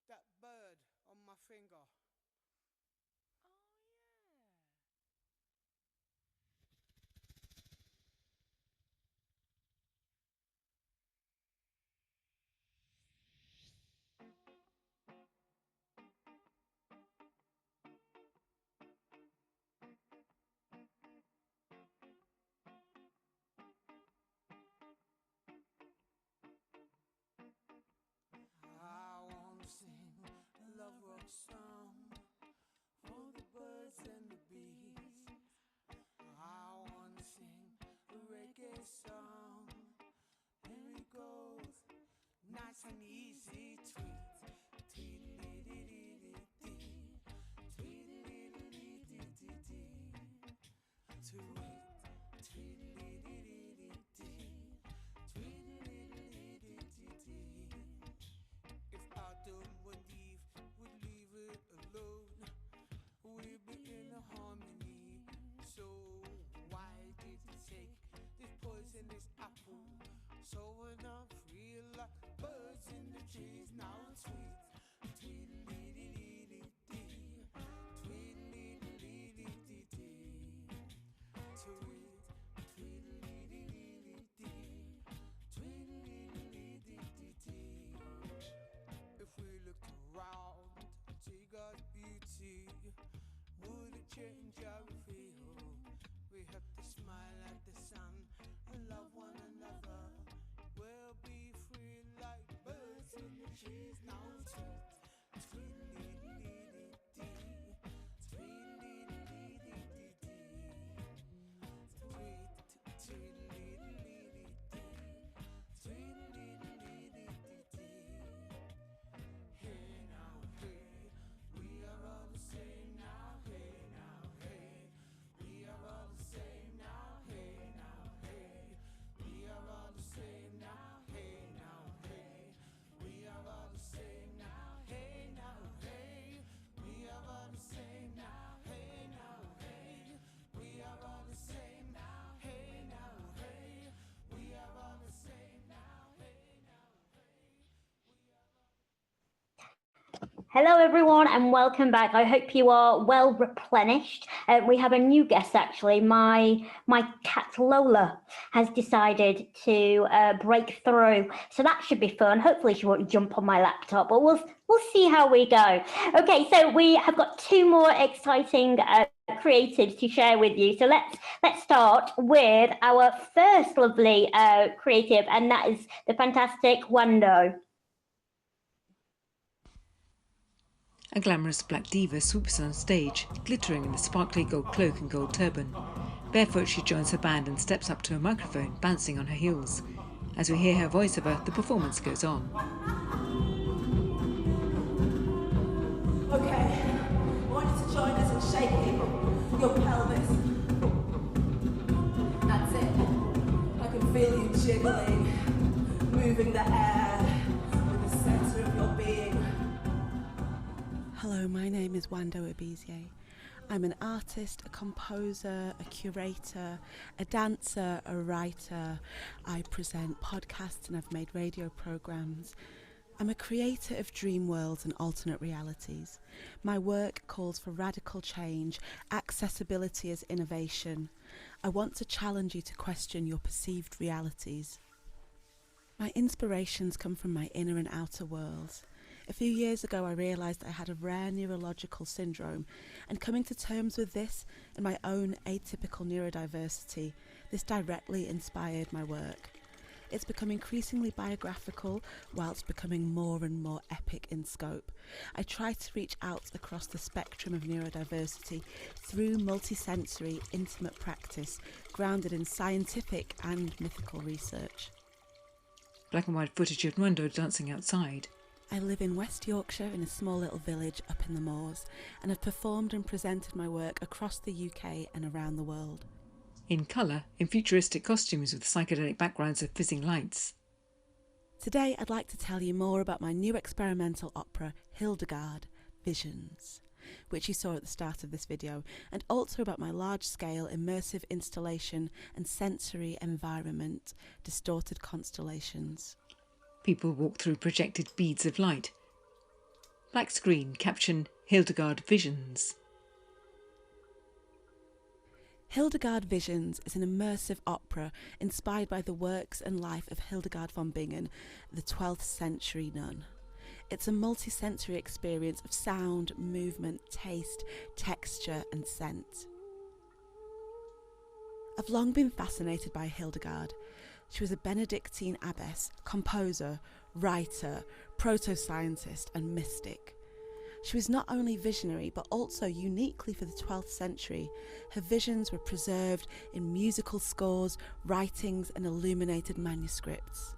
that bird on my finger? Oh, yeah. I wanna sing a love rock song for the birds and the bees. I wanna sing a reggae song. Here it goes, nice and easy. Tweet, tweet-a-dee-dee-dee-dee-dee, tweet-a-dee-dee-dee-dee-dee, tweet, tweet-a-dee-dee-dee-dee, tweet-a-dee-dee-dee-dee. If Adam would leave it alone, we'd be in a harmony. So why did he take this poisonous apple? So when I feel like birds in the trees now, tweet, tweet-a-dee-dee-dee-dee, tweet-a-dee-dee-dee-dee, tweet, tweet-a-dee-dee-dee-dee, tweet-a-dee-dee-dee-dee. If we looked around and see God's beauty, would it change how we feel? We have to smile at the sun and love one another. We'll be free like birds in the trees now. Tweet, tweet-a-dee-dee-dee-dee, tweet-a-dee-dee-dee-dee-dee, tweet, tweet-a-dee-dee-dee-dee, tweet-a-dee-dee-dee-dee. Hey now, hey, we are all the same now. Hey now, hey, we are all the same now. Hey now, hey, we are all the same now. Hey now, hey, we are all the same now. Hey now, hey, we are all the same now. Hey now, hey, we are all the same now. Hey now, hey, we are all the same now. Hey now, hey, we are all. Hello everyone and welcome back. I hope you are well replenished. We have a new guest actually. My cat Lola has decided to break through, so that should be fun. Hopefully she won't jump on my laptop, but we'll see how we go. Okay, so we have got two more exciting creatives to share with you. So let's start with our first lovely creative, and that is the fantastic Nwando. A glamorous black diva swoops on stage, glittering in a sparkly gold cloak and gold turban. Barefoot, she joins her band and steps up to a microphone, bouncing on her heels. As we hear her voiceover, the performance goes on. Okay, I want you to join us in shaking your pelvis. That's it. I can feel you jiggling, moving the air with the centre of your being. Hello, my name is Nwando Ebizie. I'm an artist, a composer, a curator, a dancer, a writer. I present podcasts and I've made radio programmes. I'm a creator of dream worlds and alternate realities. My work calls for radical change, accessibility as innovation. I want to challenge you to question your perceived realities. My inspirations come from my inner and outer worlds. A few years ago I realised I had a rare neurological syndrome, and coming to terms with this and my own atypical neurodiversity, this directly inspired my work. It's become increasingly biographical whilst becoming more and more epic in scope. I try to reach out across the spectrum of neurodiversity through multisensory, intimate practice grounded in scientific and mythical research. Black and white footage of Nwando dancing outside. I live in West Yorkshire in a small little village up in the moors, and have performed and presented my work across the UK and around the world. In colour, in futuristic costumes with psychedelic backgrounds of fizzing lights. Today I'd like to tell you more about my new experimental opera, Hildegard, Visions, which you saw at the start of this video, and also about my large-scale immersive installation and sensory environment, Distorted Constellations. People walk through projected beads of light. Black screen, caption Hildegard Visions. Hildegard Visions is an immersive opera inspired by the works and life of Hildegard von Bingen, the 12th century nun. It's a multi-sensory experience of sound, movement, taste, texture and scent. I've long been fascinated by Hildegard. She was a Benedictine abbess, composer, writer, proto-scientist and mystic. She was not only visionary, but also uniquely for the 12th century. Her visions were preserved in musical scores, writings, and illuminated manuscripts.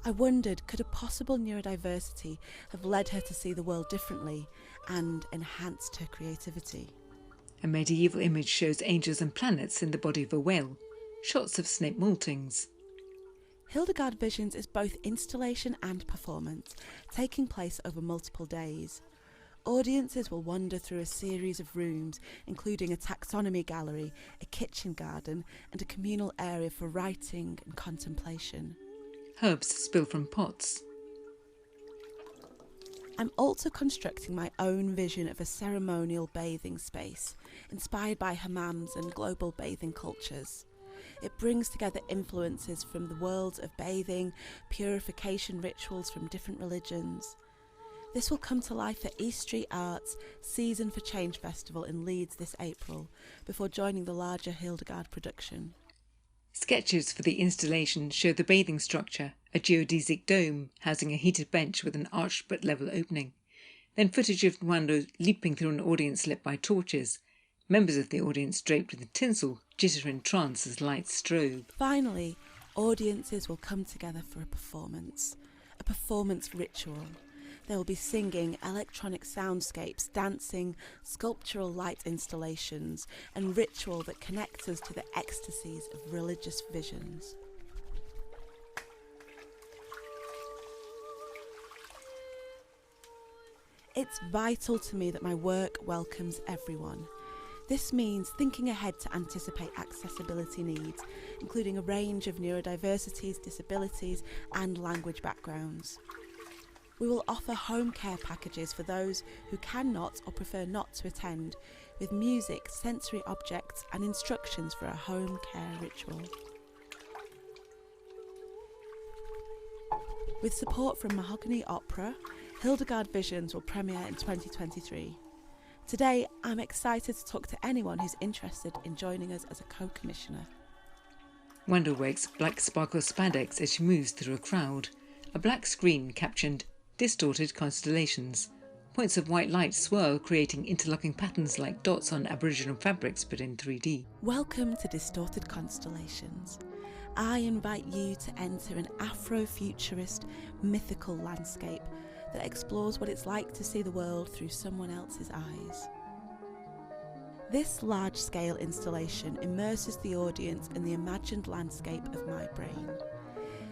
I wondered, could a possible neurodiversity have led her to see the world differently and enhanced her creativity? A medieval image shows angels and planets in the body of a whale. Shots of Snape Maltings. Hildegard Visions is both installation and performance, taking place over multiple days. Audiences will wander through a series of rooms, including a taxonomy gallery, a kitchen garden, and a communal area for writing and contemplation. Herbs spill from pots. I'm also constructing my own vision of a ceremonial bathing space, inspired by hammams and global bathing cultures. It brings together influences from the worlds of bathing, purification rituals from different religions. This will come to life at East Street Arts Season for Change Festival in Leeds this April, before joining the larger Hildegard production. Sketches for the installation show the bathing structure, a geodesic dome housing a heated bench with an arched but level opening. Then footage of Nwando leaping through an audience lit by torches. Members of the audience draped with tinsel jitter in trance as lights strobe. Finally, audiences will come together for a performance ritual. They will be singing electronic soundscapes, dancing, sculptural light installations, and ritual that connects us to the ecstasies of religious visions. It's vital to me that my work welcomes everyone. This means thinking ahead to anticipate accessibility needs, including a range of neurodiversities, disabilities, and language backgrounds. We will offer home care packages for those who cannot or prefer not to attend, with music, sensory objects, and instructions for a home care ritual. With support from Mahogany Opera, Hildegard Visions will premiere in 2023. Today, I'm excited to talk to anyone who's interested in joining us as a co-commissioner. Nwando wears black sparkle spandex as she moves through a crowd. A black screen captioned Distorted Constellations. Points of white light swirl, creating interlocking patterns like dots on Aboriginal fabrics but in 3D. Welcome to Distorted Constellations. I invite you to enter an Afrofuturist mythical landscape that explores what it's like to see the world through someone else's eyes. This large-scale installation immerses the audience in the imagined landscape of my brain.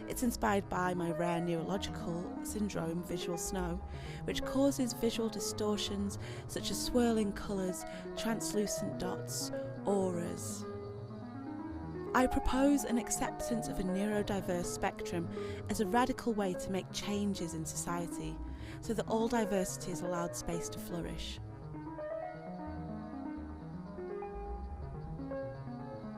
It's inspired by my rare neurological syndrome, visual snow, which causes visual distortions such as swirling colours, translucent dots, auras. I propose an acceptance of a neurodiverse spectrum as a radical way to make changes in society, so that all diversity is allowed space to flourish.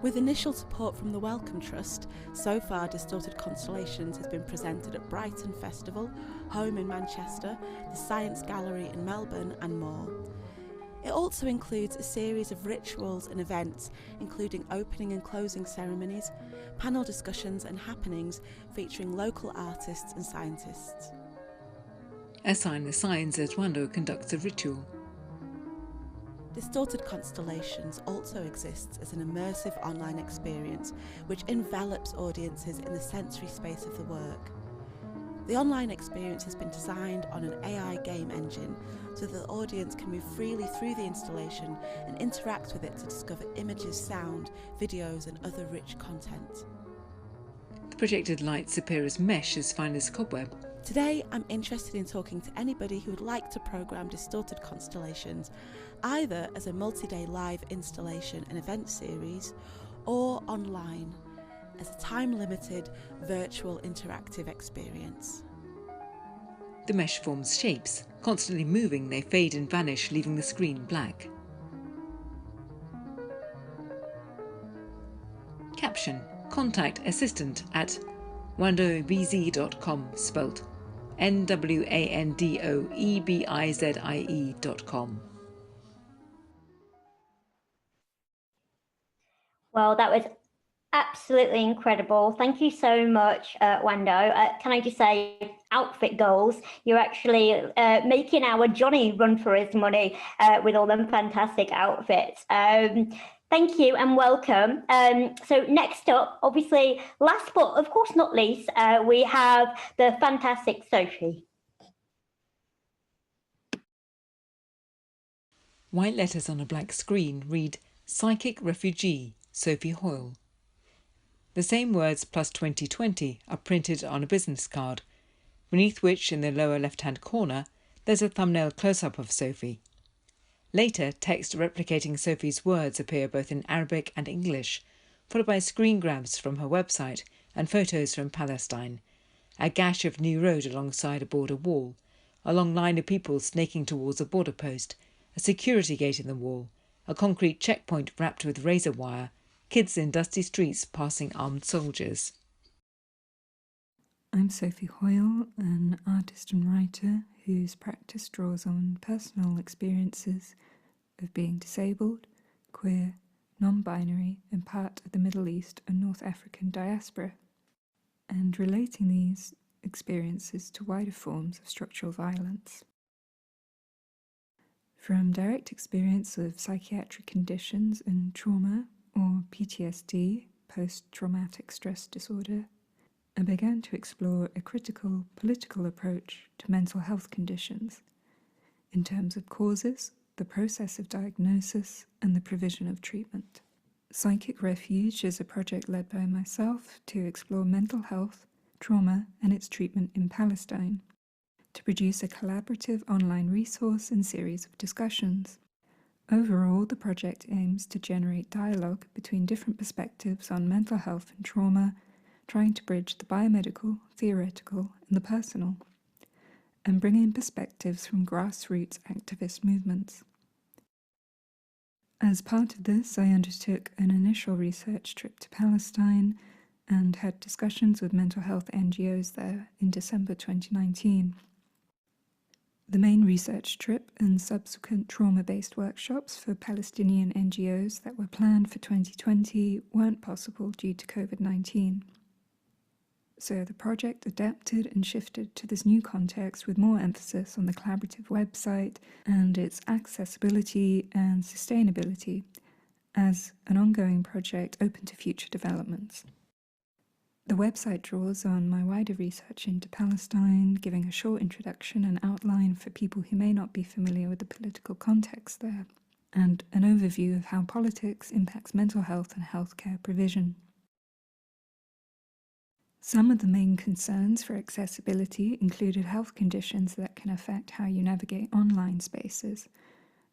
With initial support from the Wellcome Trust, so far Distorted Constellations has been presented at Brighton Festival, Home in Manchester, the Science Gallery in Melbourne and more. It also includes a series of rituals and events, including opening and closing ceremonies, panel discussions and happenings featuring local artists and scientists. A sign of signs as Nwando conducts a ritual. Distorted Constellations also exists as an immersive online experience which envelops audiences in the sensory space of the work. The online experience has been designed on an AI game engine so that the audience can move freely through the installation and interact with it to discover images, sound, videos and other rich content. The projected lights appear as mesh as fine as cobweb. Today, I'm interested in talking to anybody who would like to programme Distorted Constellations, either as a multi-day live installation and event series, or online. as a time-limited virtual interactive experience. The mesh forms shapes. Constantly moving, they fade and vanish, leaving the screen black. Caption: contact assistant at nwandoebizie.com, spelt NWANDOEBIZIE.com. Well, that was absolutely incredible. Thank you so much, Nwando. Can I just say, outfit goals, you're actually making our Jonny run for his money with all them fantastic outfits. Thank you and welcome. So next up, obviously, last but of course not least, we have the fantastic Sophie. White letters on a black screen read Psychic Refugee, Sophie Hoyle. The same words plus 2020 are printed on a business card, beneath which in the lower left-hand corner there's a thumbnail close-up of Sophie. Later, text replicating Sophie's words appear both in Arabic and English, followed by screen grabs from her website and photos from Palestine, a gash of new road alongside a border wall, a long line of people snaking towards a border post, a security gate in the wall, a concrete checkpoint wrapped with razor wire, kids in dusty streets passing armed soldiers. I'm Sophie Hoyle, an artist and writer whose practice draws on personal experiences of being disabled, queer, non-binary and part of the Middle East and North African diaspora, and relating these experiences to wider forms of structural violence. From direct experience of psychiatric conditions and trauma, or PTSD, post-traumatic stress disorder, I began to explore a critical political approach to mental health conditions in terms of causes, the process of diagnosis, and the provision of treatment. Psychic Refuge is a project led by myself to explore mental health, trauma, and its treatment in Palestine, to produce a collaborative online resource and series of discussions. Overall, the project aims to generate dialogue between different perspectives on mental health and trauma, trying to bridge the biomedical, theoretical, and the personal, and bring in perspectives from grassroots activist movements. As part of this, I undertook an initial research trip to Palestine and had discussions with mental health NGOs there in December 2019. The main research trip and subsequent trauma-based workshops for Palestinian NGOs that were planned for 2020 weren't possible due to COVID-19. So the project adapted and shifted to this new context with more emphasis on the collaborative website and its accessibility and sustainability as an ongoing project open to future developments. The website draws on my wider research into Palestine, giving a short introduction and outline for people who may not be familiar with the political context there, and an overview of how politics impacts mental health and healthcare provision. Some of the main concerns for accessibility included health conditions that can affect how you navigate online spaces.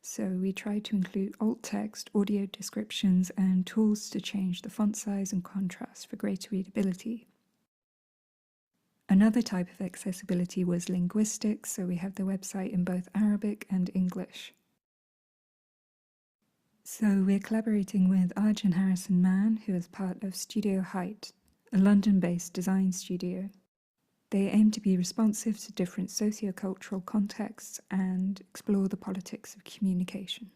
So we tried to include alt text, audio descriptions, and tools to change the font size and contrast for greater readability. Another type of accessibility was linguistics, so we have the website in both Arabic and English. So we're collaborating with Arjun Harrison Mann, who is part of Studio Height, a London-based design studio. They aim to be responsive to different sociocultural contexts and explore the politics of communication.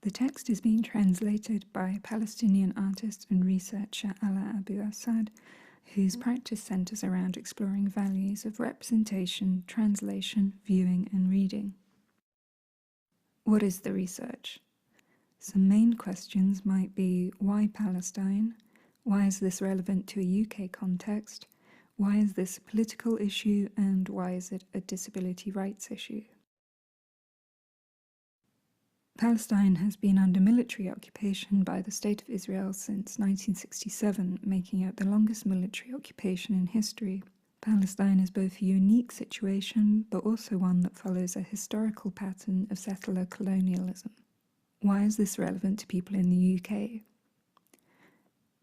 The text is being translated by Palestinian artist and researcher Ala Abu Assad, whose practice centers around exploring values of representation, translation, viewing, and reading. What is the research? Some main questions might be: why Palestine? Why is this relevant to a UK context? Why is this a political issue, and why is it a disability rights issue? Palestine has been under military occupation by the State of Israel since 1967, making it the longest military occupation in history. Palestine is both a unique situation, but also one that follows a historical pattern of settler colonialism. Why is this relevant to people in the UK?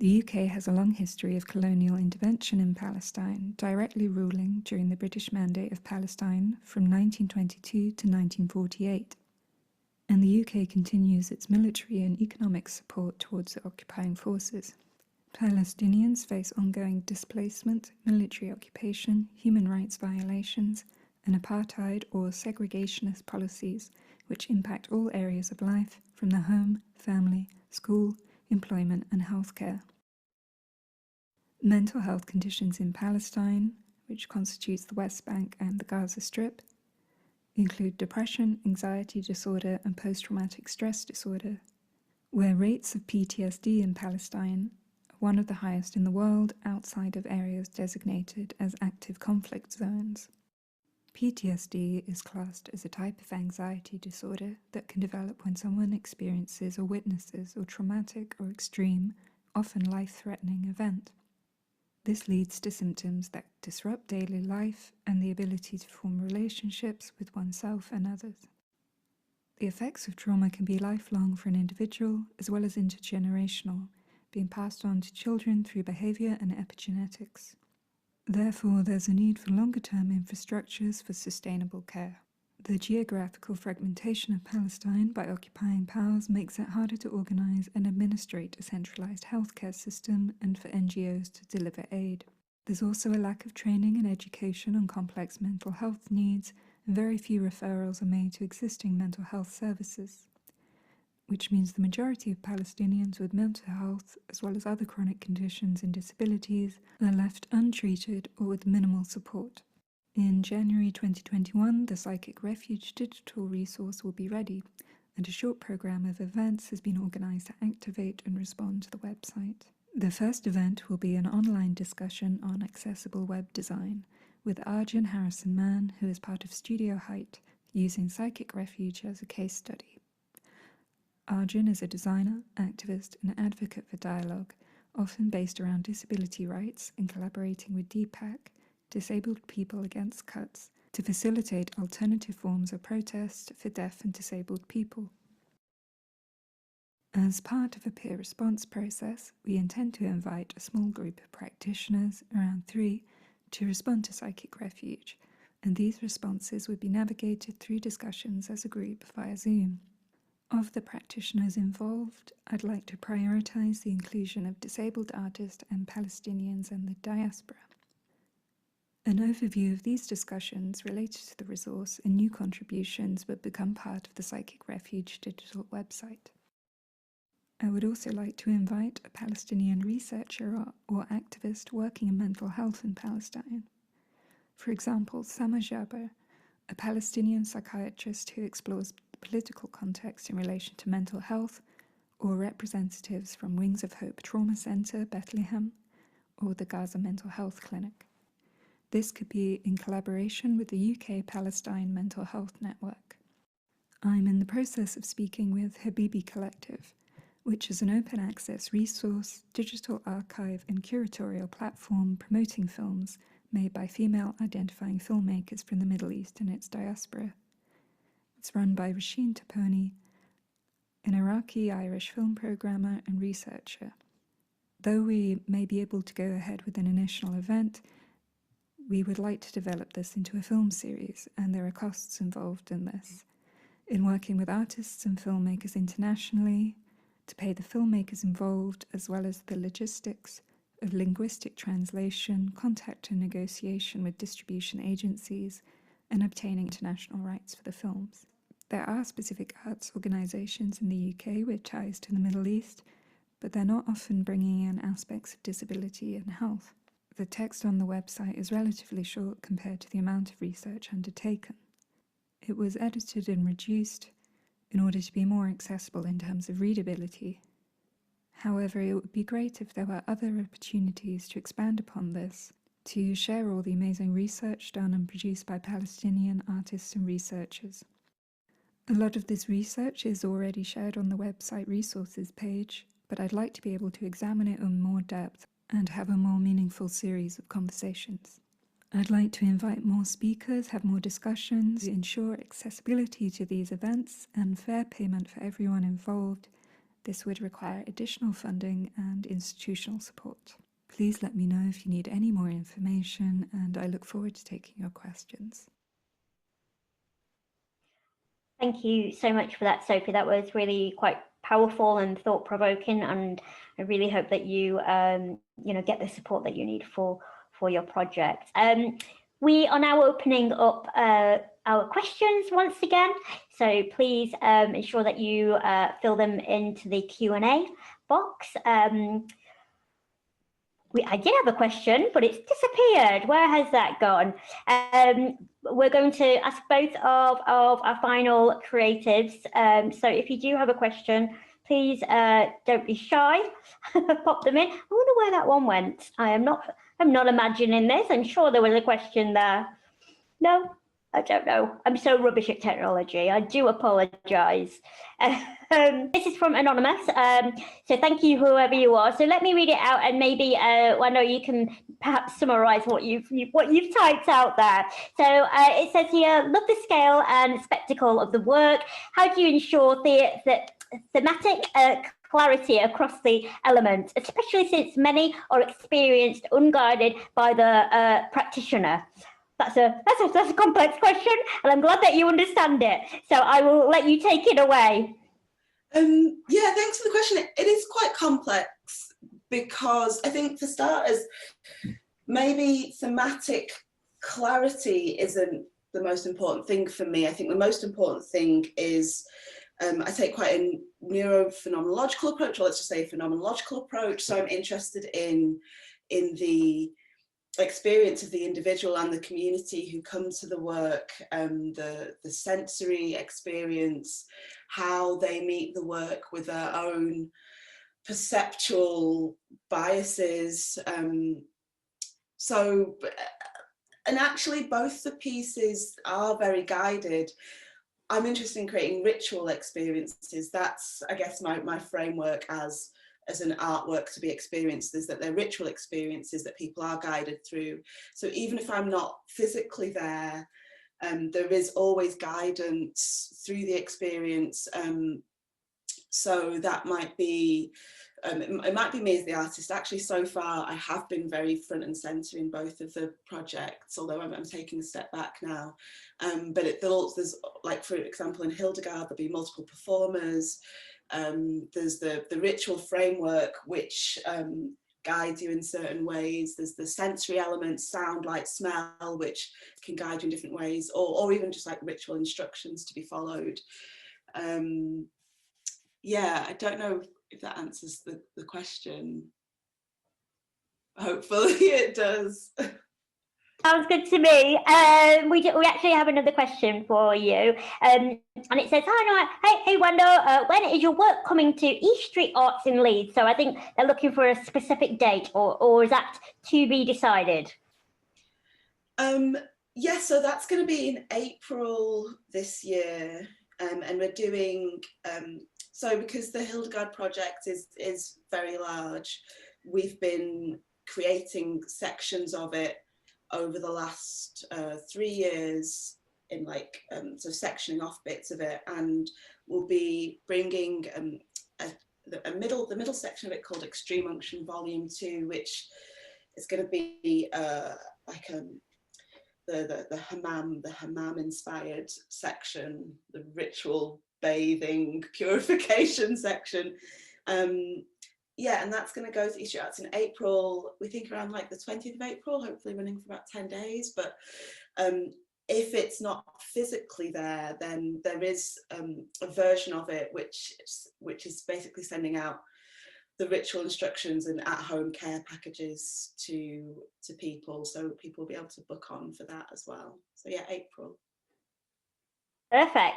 The UK has a long history of colonial intervention in Palestine, directly ruling during the British Mandate of Palestine from 1922 to 1948. And the UK continues its military and economic support towards the occupying forces. Palestinians face ongoing displacement, military occupation, human rights violations, and apartheid or segregationist policies which impact all areas of life, from the home, family, school, employment, and healthcare. Mental health conditions in Palestine, which constitutes the West Bank and the Gaza Strip, include depression, anxiety disorder, and post-traumatic stress disorder, where rates of PTSD in Palestine are one of the highest in the world outside of areas designated as active conflict zones. PTSD is classed as a type of anxiety disorder that can develop when someone experiences or witnesses a traumatic or extreme, often life-threatening event. This leads to symptoms that disrupt daily life and the ability to form relationships with oneself and others. The effects of trauma can be lifelong for an individual as well as intergenerational, being passed on to children through behaviour and epigenetics. Therefore, there's a need for longer-term infrastructures for sustainable care. The geographical fragmentation of Palestine by occupying powers makes it harder to organise and administrate a centralised healthcare system and for NGOs to deliver aid. There's also a lack of training and education on complex mental health needs, and very few referrals are made to existing mental health services, which means the majority of Palestinians with mental health, as well as other chronic conditions and disabilities, are left untreated or with minimal support. In January 2021, the Psychic Refuge digital resource will be ready, and a short programme of events has been organised to activate and respond to the website. The first event will be an online discussion on accessible web design with Arjun Harrison-Mann, who is part of Studio Height, using Psychic Refuge as a case study. Arjun is a designer, activist and advocate for dialogue, often based around disability rights and collaborating with DPAC, Disabled People Against Cuts, to facilitate alternative forms of protest for deaf and disabled people. As part of a peer response process, we intend to invite a small group of practitioners, around 3, to respond to Psychic Refuge, and these responses would be navigated through discussions as a group via Zoom. Of the practitioners involved, I'd like to prioritise the inclusion of disabled artists and Palestinians and the diaspora. An overview of these discussions related to the resource and new contributions would become part of the Psychic Refuge digital website. I would also like to invite a Palestinian researcher or activist working in mental health in Palestine. For example, Sama Jaber, a Palestinian psychiatrist who explores the political context in relation to mental health, or representatives from Wings of Hope Trauma Centre, Bethlehem, or the Gaza Mental Health Clinic. This could be in collaboration with the UK Palestine Mental Health Network. I'm in the process of speaking with Ebizie Collective, which is an open access resource, digital archive and curatorial platform promoting films made by female identifying filmmakers from the Middle East and its diaspora. It's run by Rasheen Taponi, an Iraqi-Irish film programmer and researcher. Though we may be able to go ahead with an initial event, we would like to develop this into a film series, and there are costs involved in this. In working with artists and filmmakers internationally, to pay the filmmakers involved, as well as the logistics of linguistic translation, contact and negotiation with distribution agencies, and obtaining international rights for the films. There are specific arts organisations in the UK with ties to the Middle East, but they're not often bringing in aspects of disability and health. The text on the website is relatively short compared to the amount of research undertaken. It was edited and reduced in order to be more accessible in terms of readability. However, it would be great if there were other opportunities to expand upon this, to share all the amazing research done and produced by Palestinian artists and researchers. A lot of this research is already shared on the website resources page, but I'd like to be able to examine it in more depth and have a more meaningful series of conversations. I'd like to invite more speakers, have more discussions, ensure accessibility to these events and fair payment for everyone involved, This would require additional funding and institutional support. Please let me know if you need any more information, and I look forward to taking your questions. Thank you so much for that, Sophie. That was really quite powerful and thought-provoking, and I really hope that you, get the support that you need for your project. We are now opening up our questions once again, so please ensure that you fill them into the Q&A box. I did have a question, but it's disappeared. Where has that gone? We're going to ask both of our final creatives. So if you do have a question, please don't be shy. Pop them in. I wonder where that one went. I'm not imagining this. I'm sure there was a question there. No, I don't know. I'm so rubbish at technology. I do apologise. This is from Anonymous. So thank you, whoever you are. So let me read it out, and maybe Nwando, you can perhaps summarise what you've typed out there. So it says here, love the scale and spectacle of the work. How do you ensure thematic clarity across the elements, especially since many are experienced unguided by the practitioner? That's a complex question, and I'm glad that you understand it. So I will let you take it away. Yeah, thanks for the question. It is quite complex because I think, for starters, maybe thematic clarity isn't the most important thing for me. I think the most important thing is I take quite a neurophenomenological approach, or let's just say a phenomenological approach. So I'm interested in the experience of the individual and the community who come to the work, the sensory experience, how they meet the work with their own perceptual biases. And actually both the pieces are very guided. I'm interested in creating ritual experiences. That's, I guess, my framework as an artwork to be experienced, is that they're ritual experiences that people are guided through. So even if I'm not physically there, there is always guidance through the experience. So that might be, it might be me as the artist. Actually, so far, I have been very front and centre in both of the projects, although I'm taking a step back now. But there's, like, for example, in Hildegard, there'll be multiple performers. There's the ritual framework, which guides you in certain ways. There's the sensory elements, sound, light, smell, which can guide you in different ways, or even just like ritual instructions to be followed. Yeah, I don't know if that answers the question. Hopefully it does. Sounds good to me. We actually have another question for you, and it says, hey Nwando, when is your work coming to East Street Arts in Leeds? So I think they're looking for a specific date, or is that to be decided? Yeah, so that's going to be in April this year, and we're doing, so because the Hildegard project is very large, we've been creating sections of it over the last 3 years, in like, so sectioning off bits of it, and we'll be bringing the middle section of it called Extreme Unction Volume 2, which is going to be like the hammam inspired section, the ritual bathing purification section. Yeah, and that's going to go to East Street Arts in April. We think around like the 20th of April, hopefully running for about 10 days. But if it's not physically there, then there is a version of it which is basically sending out the ritual instructions and at-home care packages to people, so people will be able to book on for that as well. So yeah, April. Perfect.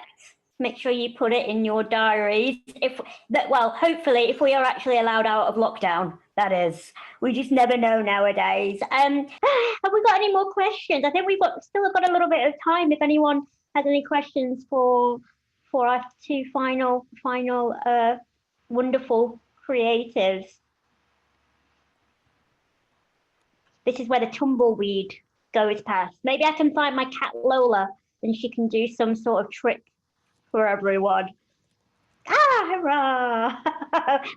Make sure you put it in your diaries. Hopefully, if we are actually allowed out of lockdown, that is. We just never know nowadays. Have we got any more questions? I think we've still got a little bit of time. If anyone has any questions for our two final wonderful creatives. This is where the tumbleweed goes past. Maybe I can find my cat Lola and she can do some sort of trick for everyone. Hurrah!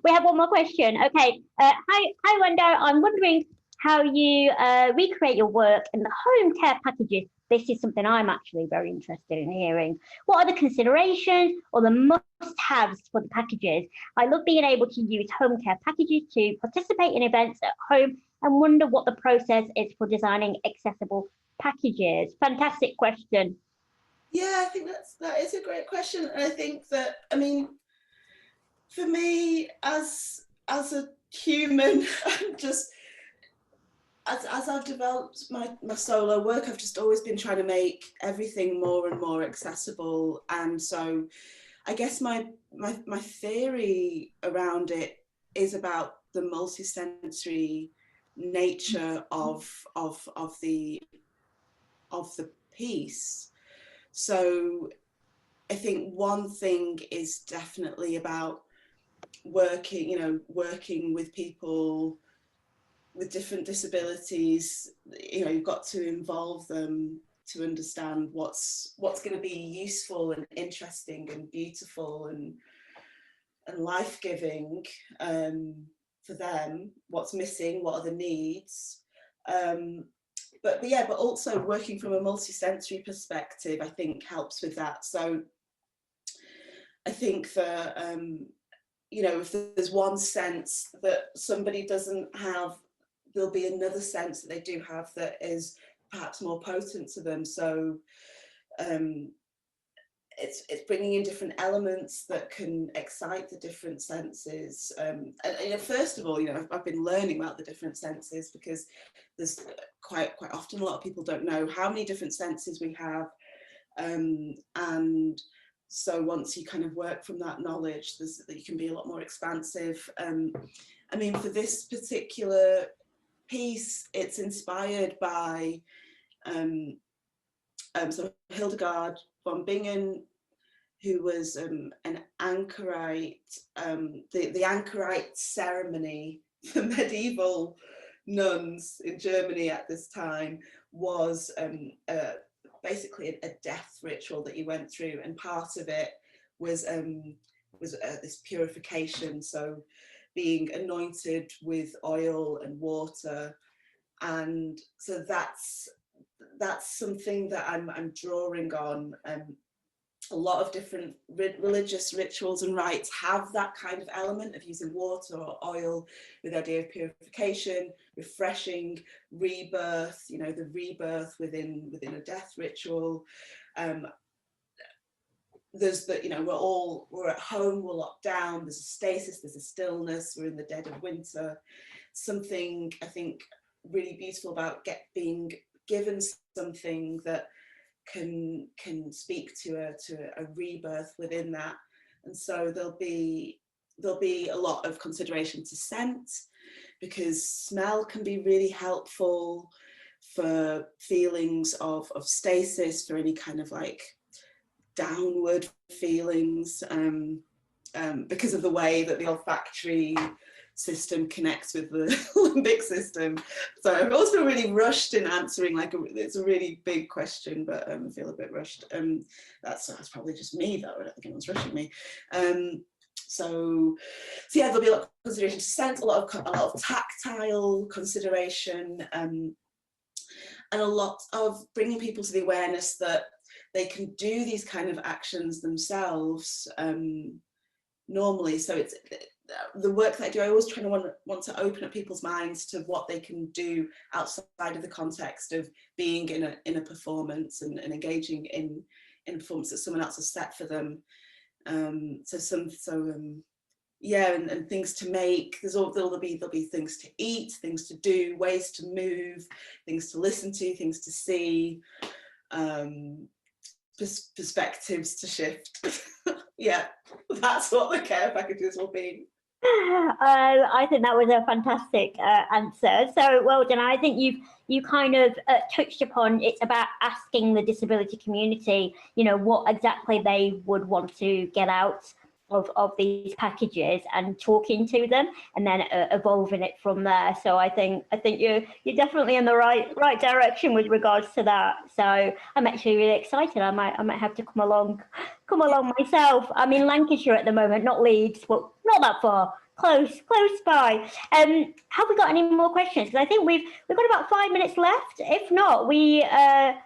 We have one more question. Okay. Hi, Nwando. I'm wondering how you recreate your work in the home care packages. This is something I'm actually very interested in hearing. What are the considerations or the must-haves for the packages? I love being able to use home care packages to participate in events at home and wonder what the process is for designing accessible packages. Fantastic question. Yeah, I think that is a great question, and I think that, I mean, for me as a human, just as I've developed my solo work, I've just always been trying to make everything more and more accessible, and so I guess my theory around it is about the multisensory nature of the piece. So I think one thing is definitely about working with people with different disabilities. You've got to involve them to understand what's going to be useful and interesting and beautiful and life-giving for them, what's missing, what are the needs. But also working from a multisensory perspective, I think helps with that. So I think that, if there's one sense that somebody doesn't have, there'll be another sense that they do have that is perhaps more potent to them. So it's bringing in different elements that can excite the different senses. And first of all, I've been learning about the different senses, because there's quite often a lot of people don't know how many different senses we have. And so once you kind of work from that knowledge, you can be a lot more expansive. I mean, for this particular piece, it's inspired by so Hildegard von Bingen, who was an anchorite. The anchorite ceremony for medieval nuns in Germany at this time was basically a death ritual that you went through, and part of it was this purification, so being anointed with oil and water. And so that's something that I'm drawing on. A lot of different religious rituals and rites have that kind of element of using water or oil with the idea of purification, refreshing, rebirth, the rebirth within a death ritual. There's we're at home, we're locked down, there's a stasis, there's a stillness, we're in the dead of winter. Something I think really beautiful about being given something that can speak to a rebirth within that. And so there'll be a lot of consideration to scent, because smell can be really helpful for feelings of stasis, for any kind of like downward feelings, because of the way that the olfactory system connects with the limbic system. So I've also been really rushed in answering, it's a really big question, but I feel a bit rushed. That's probably just me though, I don't think anyone's rushing me. So yeah, there'll be a lot of consideration to scent, a lot of tactile consideration, and a lot of bringing people to the awareness that they can do these kind of actions themselves normally. So it's the work that I do, I always try to want to open up people's minds to what they can do outside of the context of being in a performance and engaging in a performance that someone else has set for them. Yeah, and things to make. There'll be things to eat, things to do, ways to move, things to listen to, things to see, perspectives to shift. Yeah, that's what the care packages will be. I think that was a fantastic answer. So well done. I think you kind of touched upon, it's about asking the disability community, what exactly they would want to get out of these packages and talking to them, and then evolving it from there. So I think you're definitely in the right direction with regards to that. So I'm actually really excited. I might have to come along myself. I'm in Lancashire at the moment, not Leeds, but not that far. Close by. Have we got any more questions? Because I think we've got about 5 minutes left. If not, I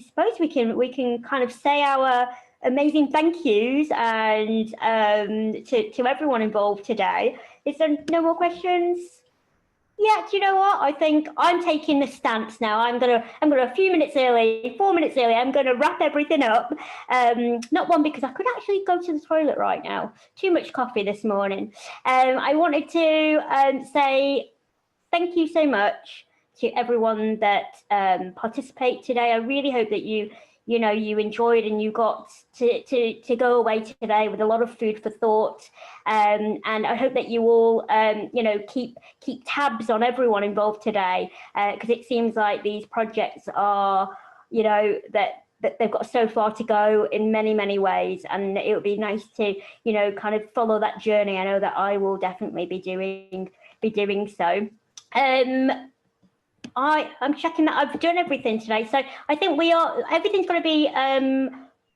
suppose we can kind of say our amazing thank yous and to everyone involved today. Is there no more questions? Yeah, do you know what? I think I'm taking the stance now. I'm gonna a few minutes early, 4 minutes early. I'm gonna wrap everything up. Not one because I could actually go to the toilet right now. Too much coffee this morning. I wanted to say thank you so much to everyone that participated today. I really hope that you enjoyed and you got to go away today with a lot of food for thought. And I hope that you all, keep tabs on everyone involved today, because it seems like these projects are, that they've got so far to go in many, many ways. And it would be nice to, kind of follow that journey. I know that I will definitely be doing so. I'm checking that I've done everything today. So I think everything's going to be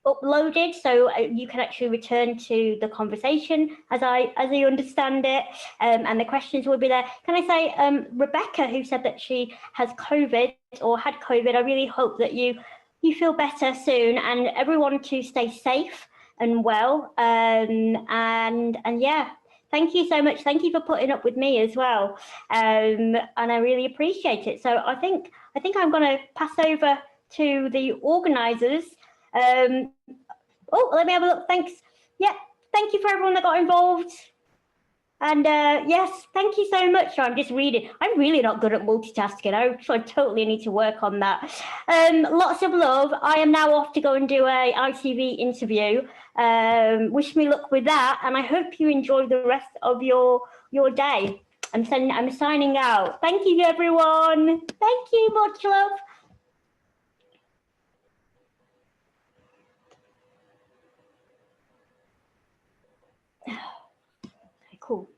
uploaded, so you can actually return to the conversation as I understand it, and the questions will be there. Can I say, Rebecca, who said that she has COVID or had COVID, I really hope that you feel better soon, and everyone to stay safe and well, and yeah. Thank you so much. Thank you for putting up with me as well, and I really appreciate it. So I think I'm going to pass over to the organisers. Let me have a look. Thanks. Yeah, thank you for everyone that got involved. And yes, thank you so much. I'm just reading. I'm really not good at multitasking. I totally need to work on that. Lots of love. I am now off to go and do a ITV interview. Wish me luck with that, and I hope you enjoy the rest of your day. I'm signing out. Thank you, everyone. Thank you. Much love. Okay, cool.